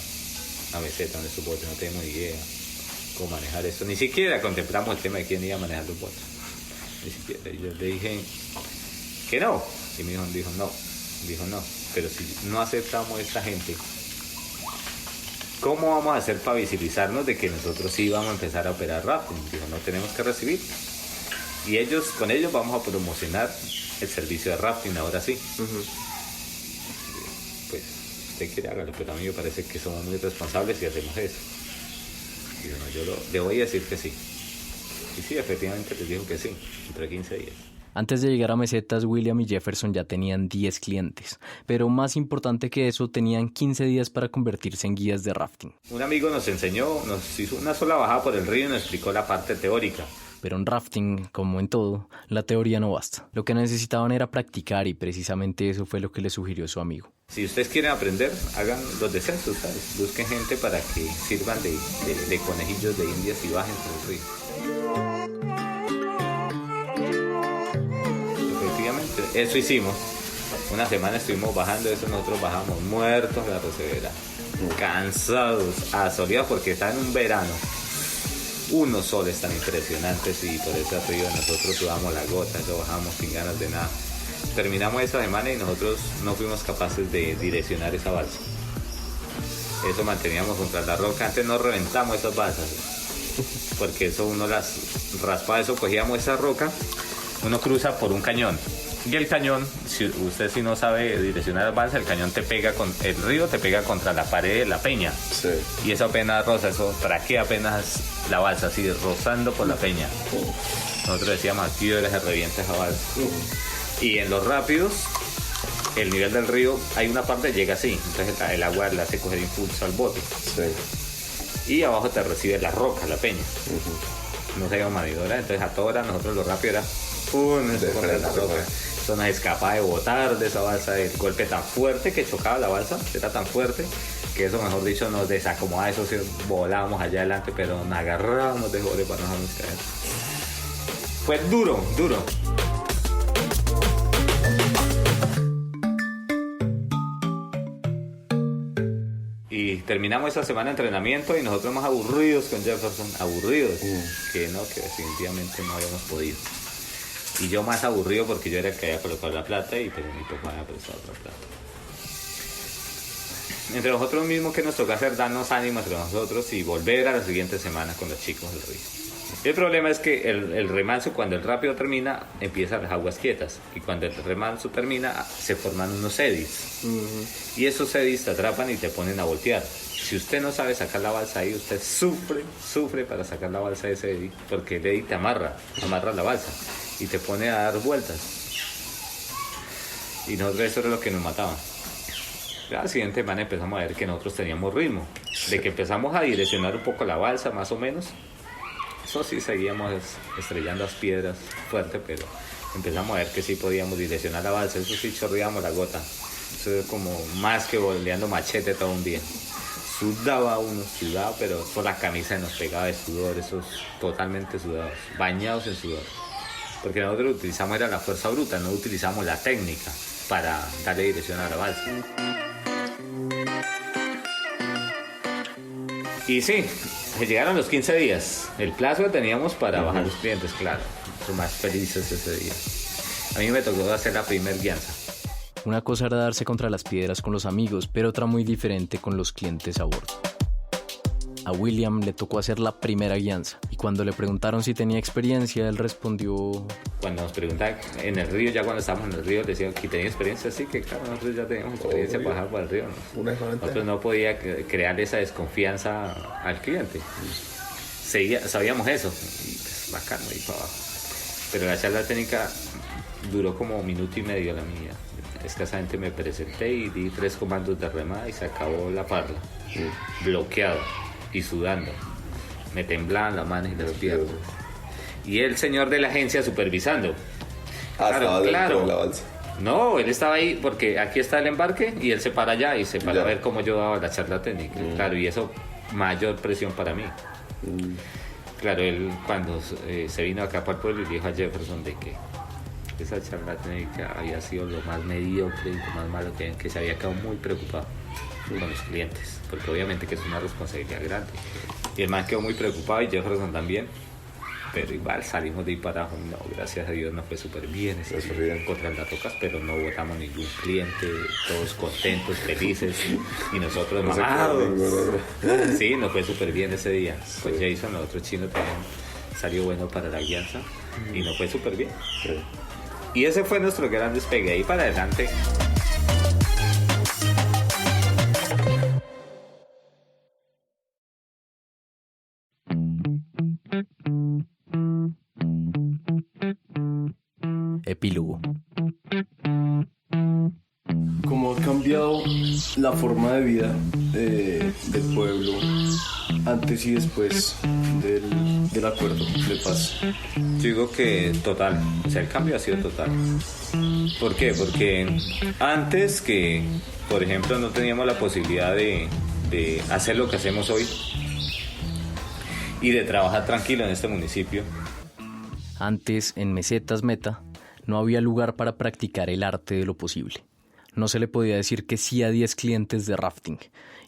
a meseta en estos botes, no tenemos idea cómo manejar eso. Ni siquiera contemplamos el tema de quién iba a manejar los botes. Ni siquiera. Y yo le dije que no. Y mi hijo dijo no, pero si no aceptamos a esta gente, ¿cómo vamos a hacer para visibilizarnos de que nosotros sí vamos a empezar a operar rafting? Dijo, no tenemos que recibir. Y con ellos vamos a promocionar el servicio de rafting, ahora sí. Pues, usted quiere hágalo, pero a mí me parece que somos muy responsables y hacemos eso. Dijo, no, yo le voy a decir que sí. Y sí, efectivamente les dijo que sí, entre 15 días. Antes de llegar a Mesetas, William y Jefferson ya tenían 10 clientes, pero más importante que eso, tenían 15 días para convertirse en guías de rafting. Un amigo nos hizo una sola bajada por el río y nos explicó la parte teórica. Pero en rafting, como en todo, la teoría no basta. Lo que necesitaban era practicar y precisamente eso fue lo que le sugirió su amigo. Si ustedes quieren aprender, hagan los descensos, ¿sabes? Busquen gente para que sirvan de conejillos de indias y bajen por el río. Efectivamente, eso hicimos. Una semana estuvimos bajando eso, nosotros bajamos muertos de la Rosevera, cansados, asoleados porque está en un verano. Unos soles tan impresionantes y por ese río nosotros sudamos la gota, eso bajamos sin ganas de nada. Terminamos esa semana y nosotros no fuimos capaces de direccionar esa balsa. Eso manteníamos contra la roca, antes no reventamos esas balsas, porque eso uno las raspaba, eso cogíamos esa roca, uno cruza por un cañón. Y el cañón, si usted no sabe direccionar la balsa, el cañón el río te pega contra la pared de la peña. Sí. Y eso apenas roza, eso traquea apenas la balsa, así rozando por la peña. Nosotros decíamos, aquí ahora se revienta esa balsa. Y en los rápidos, el nivel del río, hay una parte que llega así, entonces el agua le hace coger impulso al bote. Sí. Y abajo te recibe la roca, la peña. No se llama manidora, entonces a toda hora nosotros lo rápido era contra la roca. Eso nos escapaba de botar de esa balsa, el golpe tan fuerte que chocaba la balsa, era tan fuerte que eso, mejor dicho, nos desacomodaba, eso sí, volábamos allá adelante, pero nos agarrábamos de joder para no dejarnos caer. Fue duro. Y terminamos esa semana de entrenamiento y nosotros más aburridos con Jefferson, que definitivamente no habíamos podido. Y yo más aburrido porque yo era el que había colocado la plata y pero mi papá había prestado otra plata. Entre nosotros mismos que nos toca hacer, darnos ánimo entre nosotros y volver a la siguiente semana con los chicos del río. El problema es que el remanso, cuando el rápido termina, empiezan las aguas quietas. Y cuando el remanso termina, se forman unos eddies. Y esos eddies te atrapan y te ponen a voltear. Si usted no sabe sacar la balsa ahí, usted sufre para sacar la balsa de ese eddy, porque el eddy te amarra la balsa y te pone a dar vueltas. Y nosotros eso era lo que nos mataba. La siguiente semana empezamos a ver que nosotros teníamos ritmo, de que empezamos a direccionar un poco la balsa más o menos. Eso sí, seguíamos estrellando las piedras fuerte, pero empezamos a ver que sí podíamos direccionar la balsa. Eso sí, chorreábamos la gota. Eso es como más que boleando machete todo un día. Sudaba, pero por la camisa nos pegaba de sudor, esos totalmente sudados, bañados en sudor. Porque nosotros lo utilizamos era la fuerza bruta, no utilizamos la técnica para darle dirección a la balsa. Y sí, llegaron los 15 días, el plazo que teníamos para bajar los clientes, claro. Nosotros más felices ese día. A mí me tocó hacer la primer guianza. Una cosa era darse contra las piedras con los amigos, pero otra muy diferente con los clientes a bordo. A William le tocó hacer la primera guianza y cuando le preguntaron si tenía experiencia, él respondió... Cuando nos preguntaban en el río, ya cuando estábamos en el río, decían que tenía experiencia, sí, que claro, nosotros ya teníamos experiencia para bajar por el río. Nosotros no podía crear esa desconfianza al cliente. Sabíamos eso, y pues bacano ahí para abajo. Pero la charla técnica duró como 1 minuto y medio la mía. Escasamente me presenté y di 3 comandos de remada y se acabó la parla. Bloqueado y sudando. Me temblaban las manos y las piernas. Y el señor de la agencia supervisando. Claro. La balsa. No, él estaba ahí porque aquí está el embarque y él se para allá y se para a ver cómo yo daba la charla técnica. Claro, y eso mayor presión para mí. Claro, él cuando se vino acá para el pueblo y dijo a Jefferson de que esa charla técnica había sido lo más mediocre y lo más malo que se había quedado muy preocupado con los clientes, porque obviamente que es una responsabilidad grande. Y el man quedó muy preocupado y Jefferson también, pero igual salimos de ahí para abajo. No, gracias a Dios nos fue súper bien, contra las rocas, pero no botamos ningún cliente, todos contentos, felices y nosotros mamados. Sí, nos fue súper bien ese día. Pues Jason, el otro chino, también salió bueno para la guianza y nos fue súper bien. Y ese fue nuestro gran despegue. Ahí para adelante. la forma de vida del pueblo antes y después del acuerdo de paz? Yo digo que total, o sea, el cambio ha sido total. ¿Por qué? Porque antes que, por ejemplo, no teníamos la posibilidad de hacer lo que hacemos hoy y de trabajar tranquilo en este municipio. Antes, en Mesetas Meta, no había lugar para practicar el arte de lo posible. No se le podía decir que sí a 10 clientes de rafting.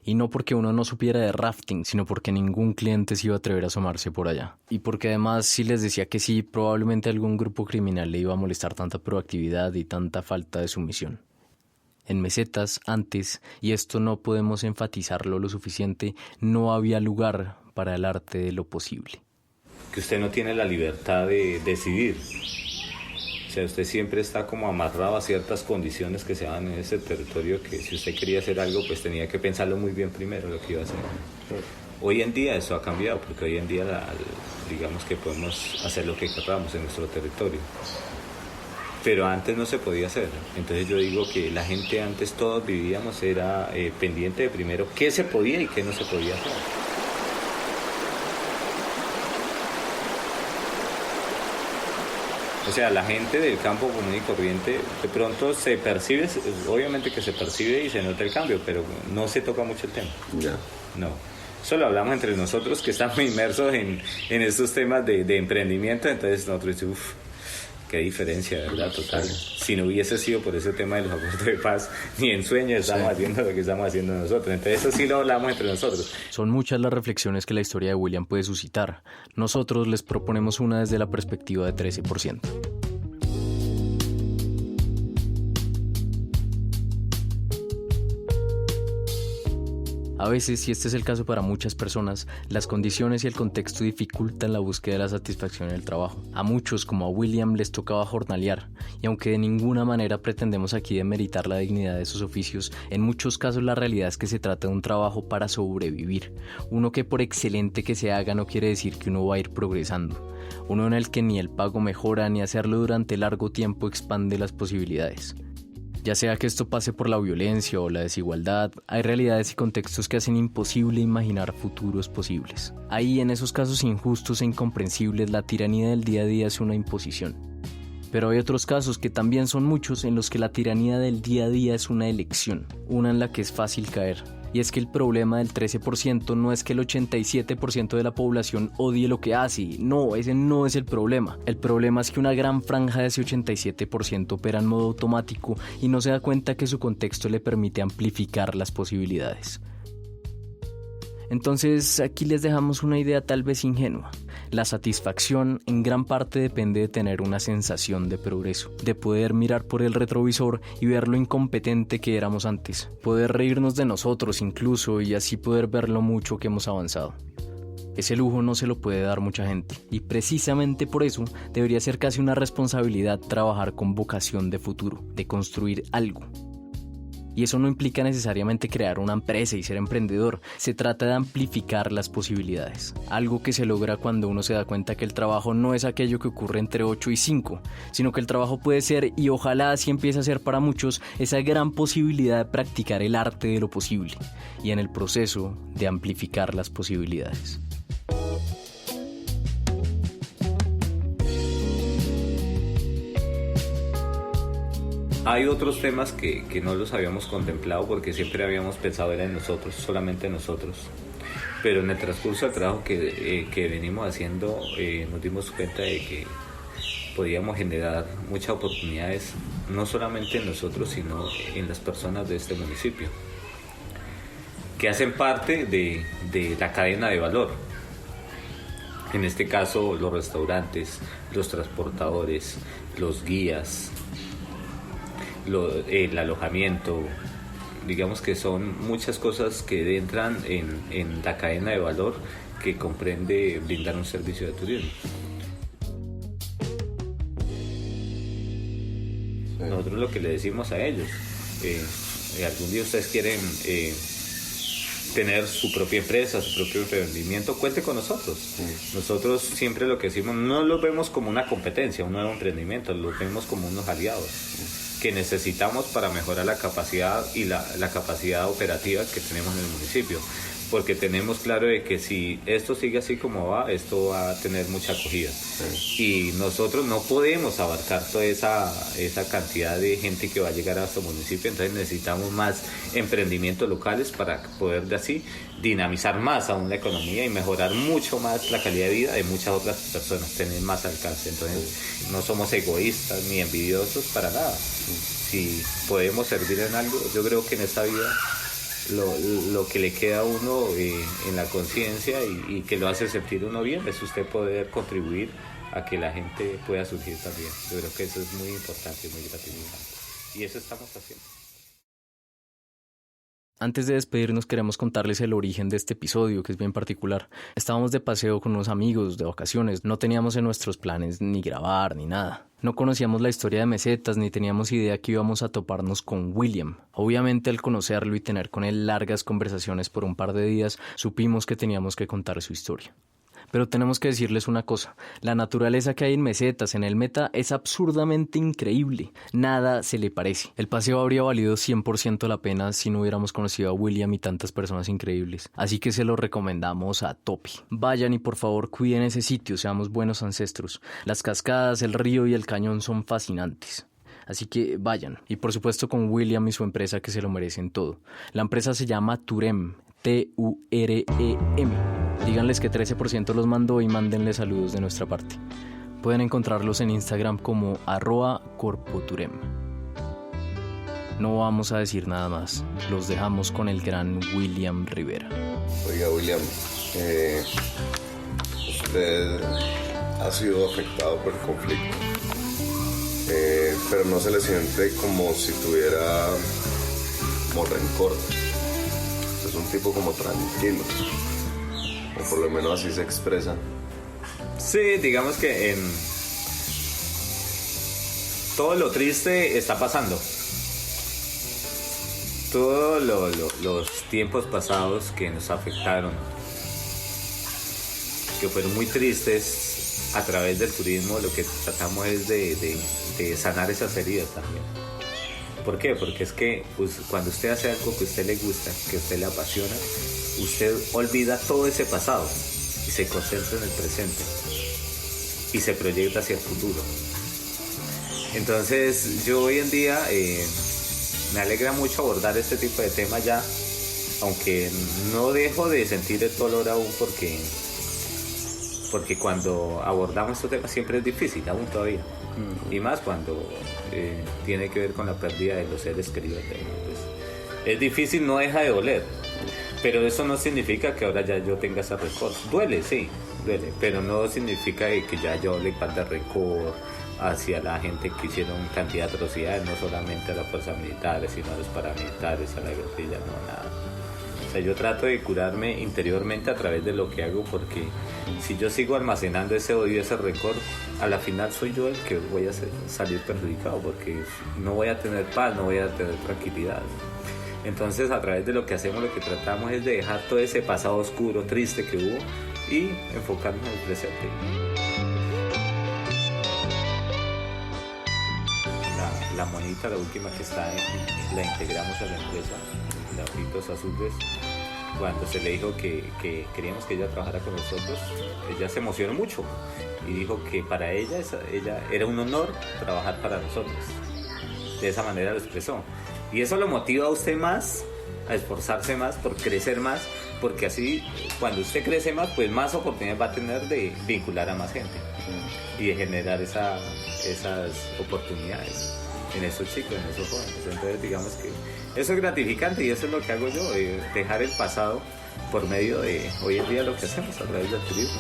Y no porque uno no supiera de rafting, sino porque ningún cliente se iba a atrever a asomarse por allá. Y porque además si les decía que sí, probablemente algún grupo criminal le iba a molestar tanta proactividad y tanta falta de sumisión. En Mesetas, antes, y esto no podemos enfatizarlo lo suficiente, no había lugar para el arte de lo posible. Que usted no tiene la libertad de decidir. O sea, usted siempre está como amarrado a ciertas condiciones que se dan en ese territorio, que si usted quería hacer algo, pues tenía que pensarlo muy bien primero lo que iba a hacer. Hoy en día eso ha cambiado, porque hoy en día digamos que podemos hacer lo que queramos en nuestro territorio. Pero antes no se podía hacer. Entonces yo digo que la gente antes, todos vivíamos, era pendiente de primero qué se podía y qué no se podía hacer. O sea, la gente del campo común y corriente de pronto se percibe, obviamente que se percibe y se nota el cambio, pero no se toca mucho el tema. Ya. No. Solo hablamos entre nosotros que estamos inmersos en estos temas de emprendimiento, entonces nosotros decimos, qué diferencia, ¿verdad? Total. Si no hubiese sido por ese tema de los acuerdos de paz, ni en sueños estamos haciendo lo que estamos haciendo nosotros. Entonces eso sí lo hablamos entre nosotros. Son muchas las reflexiones que la historia de William puede suscitar. Nosotros les proponemos una desde la perspectiva de 13%. A veces, y este es el caso para muchas personas, las condiciones y el contexto dificultan la búsqueda de la satisfacción en el trabajo. A muchos, como a William, les tocaba jornalear, y aunque de ninguna manera pretendemos aquí demeritar la dignidad de esos oficios, en muchos casos la realidad es que se trata de un trabajo para sobrevivir. Uno que por excelente que se haga no quiere decir que uno va a ir progresando. Uno en el que ni el pago mejora ni hacerlo durante largo tiempo expande las posibilidades. Ya sea que esto pase por la violencia o la desigualdad, hay realidades y contextos que hacen imposible imaginar futuros posibles. Ahí, en esos casos injustos e incomprensibles, la tiranía del día a día es una imposición. Pero hay otros casos, que también son muchos, en los que la tiranía del día a día es una elección, una en la que es fácil caer. Y es que el problema del 13% no es que el 87% de la población odie lo que hace. No, ese no es el problema. El problema es que una gran franja de ese 87% opera en modo automático y no se da cuenta que su contexto le permite amplificar las posibilidades. Entonces, aquí les dejamos una idea tal vez ingenua. La satisfacción en gran parte depende de tener una sensación de progreso, de poder mirar por el retrovisor y ver lo incompetente que éramos antes, poder reírnos de nosotros incluso y así poder ver lo mucho que hemos avanzado. Ese lujo no se lo puede dar mucha gente y precisamente por eso debería ser casi una responsabilidad trabajar con vocación de futuro, de construir algo. Y eso no implica necesariamente crear una empresa y ser emprendedor. Se trata de amplificar las posibilidades. Algo que se logra cuando uno se da cuenta que el trabajo no es aquello que ocurre entre 8 y 5, sino que el trabajo puede ser, y ojalá así empiece a ser para muchos, esa gran posibilidad de practicar el arte de lo posible y en el proceso de amplificar las posibilidades. Hay otros temas que no los habíamos contemplado porque siempre habíamos pensado era en nosotros, solamente en nosotros. Pero en el transcurso del trabajo que venimos haciendo nos dimos cuenta de que podíamos generar muchas oportunidades, no solamente en nosotros, sino en las personas de este municipio, que hacen parte de la cadena de valor. En este caso, los restaurantes, los transportadores, los guías, el alojamiento, digamos que son muchas cosas que entran en la cadena de valor que comprende brindar un servicio de turismo. Nosotros lo que le decimos a ellos, algún día ustedes quieren tener su propia empresa, su propio emprendimiento, cuente con nosotros. Nosotros siempre lo que decimos, no los vemos como una competencia, un nuevo emprendimiento, los vemos como unos aliados. que necesitamos para mejorar la capacidad y la capacidad operativa que tenemos en el municipio, porque tenemos claro de que si esto sigue así como va, esto va a tener mucha acogida, y nosotros no podemos abarcar toda esa cantidad de gente que va a llegar a nuestro municipio. Entonces necesitamos más emprendimientos locales para poder de así dinamizar más aún la economía y mejorar mucho más la calidad de vida de muchas otras personas, tener más alcance. Entonces no somos egoístas ni envidiosos para nada. Si podemos servir en algo, yo creo que en esta vida lo que le queda a uno en la conciencia y que lo hace sentir uno bien es usted poder contribuir a que la gente pueda surgir también. Yo creo que eso es muy importante y muy gratificante, y eso estamos haciendo. Antes de despedirnos queremos contarles el origen de este episodio, que es bien particular. Estábamos de paseo con unos amigos de vacaciones, no teníamos en nuestros planes ni grabar ni nada. No conocíamos la historia de Mesetas ni teníamos idea que íbamos a toparnos con William. Obviamente al conocerlo y tener con él largas conversaciones por un par de días, supimos que teníamos que contar su historia. Pero tenemos que decirles una cosa, la naturaleza que hay en Mesetas, en el Meta, es absurdamente increíble, nada se le parece. El paseo habría valido 100% la pena si no hubiéramos conocido a William y tantas personas increíbles, así que se lo recomendamos a tope. Vayan y por favor cuiden ese sitio, seamos buenos ancestros. Las cascadas, el río y el cañón son fascinantes. Así que vayan, y por supuesto con William y su empresa, que se lo merecen todo. La empresa se llama Turem, Turem. Díganles que 13% los mandó y mándenle saludos de nuestra parte. Pueden encontrarlos en Instagram como @corpoturem. No vamos a decir nada más, los dejamos con el gran William Rivera. Oiga, William, usted ha sido afectado por el conflicto, pero no se le siente como si tuviera como rencor. Usted es un tipo como tranquilo, o por lo menos así se expresa. Sí, digamos que todo lo triste está pasando. Todos los tiempos pasados que nos afectaron, que fueron muy tristes, a través del turismo lo que tratamos es de sanar esas heridas también. ¿Por qué? Porque es que pues, cuando usted hace algo que a usted le gusta, que a usted le apasiona, usted olvida todo ese pasado y se concentra en el presente y se proyecta hacia el futuro. Entonces yo hoy en día me alegra mucho abordar este tipo de temas ya, aunque no dejo de sentir el dolor aún, porque cuando abordamos estos temas siempre es difícil, aún todavía, y más cuando tiene que ver con la pérdida de los seres queridos. Pues, es difícil, no deja de doler, pero eso no significa que ahora ya yo tenga ese rencor. Duele, sí, duele, pero no significa que ya yo le falta rencor hacia la gente que hicieron cantidad de atrocidades, no solamente a las fuerzas militares, sino a los paramilitares, a la guerrilla, no, nada. O sea, yo trato de curarme interiormente a través de lo que hago, porque si yo sigo almacenando ese odio, ese rencor, a la final soy yo el que voy a salir perjudicado, porque no voy a tener paz, no voy a tener tranquilidad. Entonces, a través de lo que hacemos, lo que tratamos es de dejar todo ese pasado oscuro, triste que hubo, y enfocarnos en el presente. La monita, la última que está, la integramos a la empresa, la Ojitos Azules. Cuando se le dijo que queríamos que ella trabajara con nosotros, ella se emocionó mucho y dijo que para ella era un honor trabajar para nosotros. De esa manera lo expresó. Y eso lo motiva a usted más, a esforzarse más, por crecer más, porque así cuando usted crece más, pues más oportunidades va a tener de vincular a más gente y de generar esas oportunidades en esos chicos, en esos jóvenes. Entonces digamos que eso es gratificante y eso es lo que hago yo, dejar el pasado por medio de hoy en día lo que hacemos a través del turismo.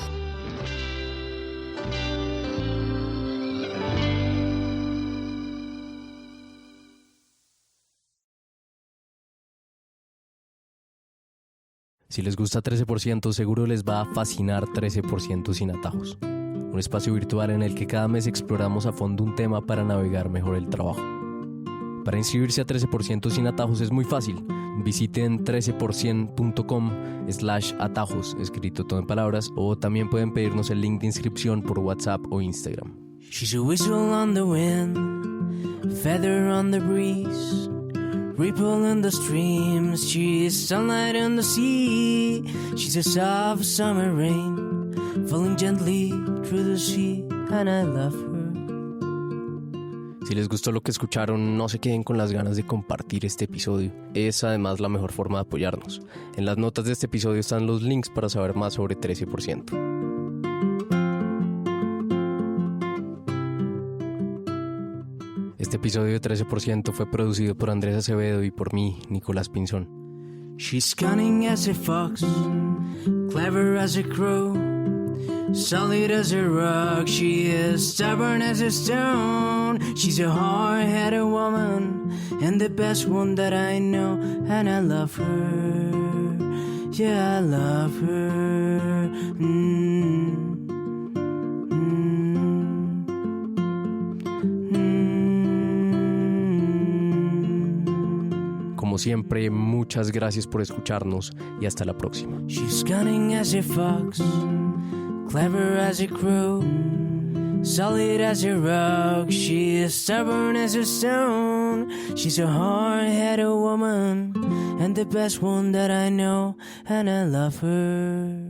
Si les gusta 13%, seguro les va a fascinar 13% sin atajos. Un espacio virtual en el que cada mes exploramos a fondo un tema para navegar mejor el trabajo. Para inscribirse a 13% sin atajos es muy fácil. Visiten 13%.com/atajos, escrito todo en palabras, o también pueden pedirnos el link de inscripción por WhatsApp o Instagram. She's a whistle on the wind, feather on the breeze, ripple in the streams. She's sunlight in the sea. She's a soft summer rain falling gently through the sea, and I love her. Si les gustó lo que escucharon, no se queden con las ganas de compartir este episodio. Es además la mejor forma de apoyarnos. En las notas de este episodio están los links para saber más sobre 13%. Este episodio de 13% fue producido por Andrés Acevedo y por mí, Nicolás Pinzón. She's cunning as a fox, clever as a crow, solid as a rock, she is stubborn as a stone. She's a hard-headed woman, and the best one that I know, and I love her, yeah, I love her. Como siempre, muchas gracias por escucharnos y hasta la próxima. She's cunning as a fox, clever as a crow, solid as a rock, she is stubborn as a stone. She's a hard-headed woman, and the best one that I know, and I love her.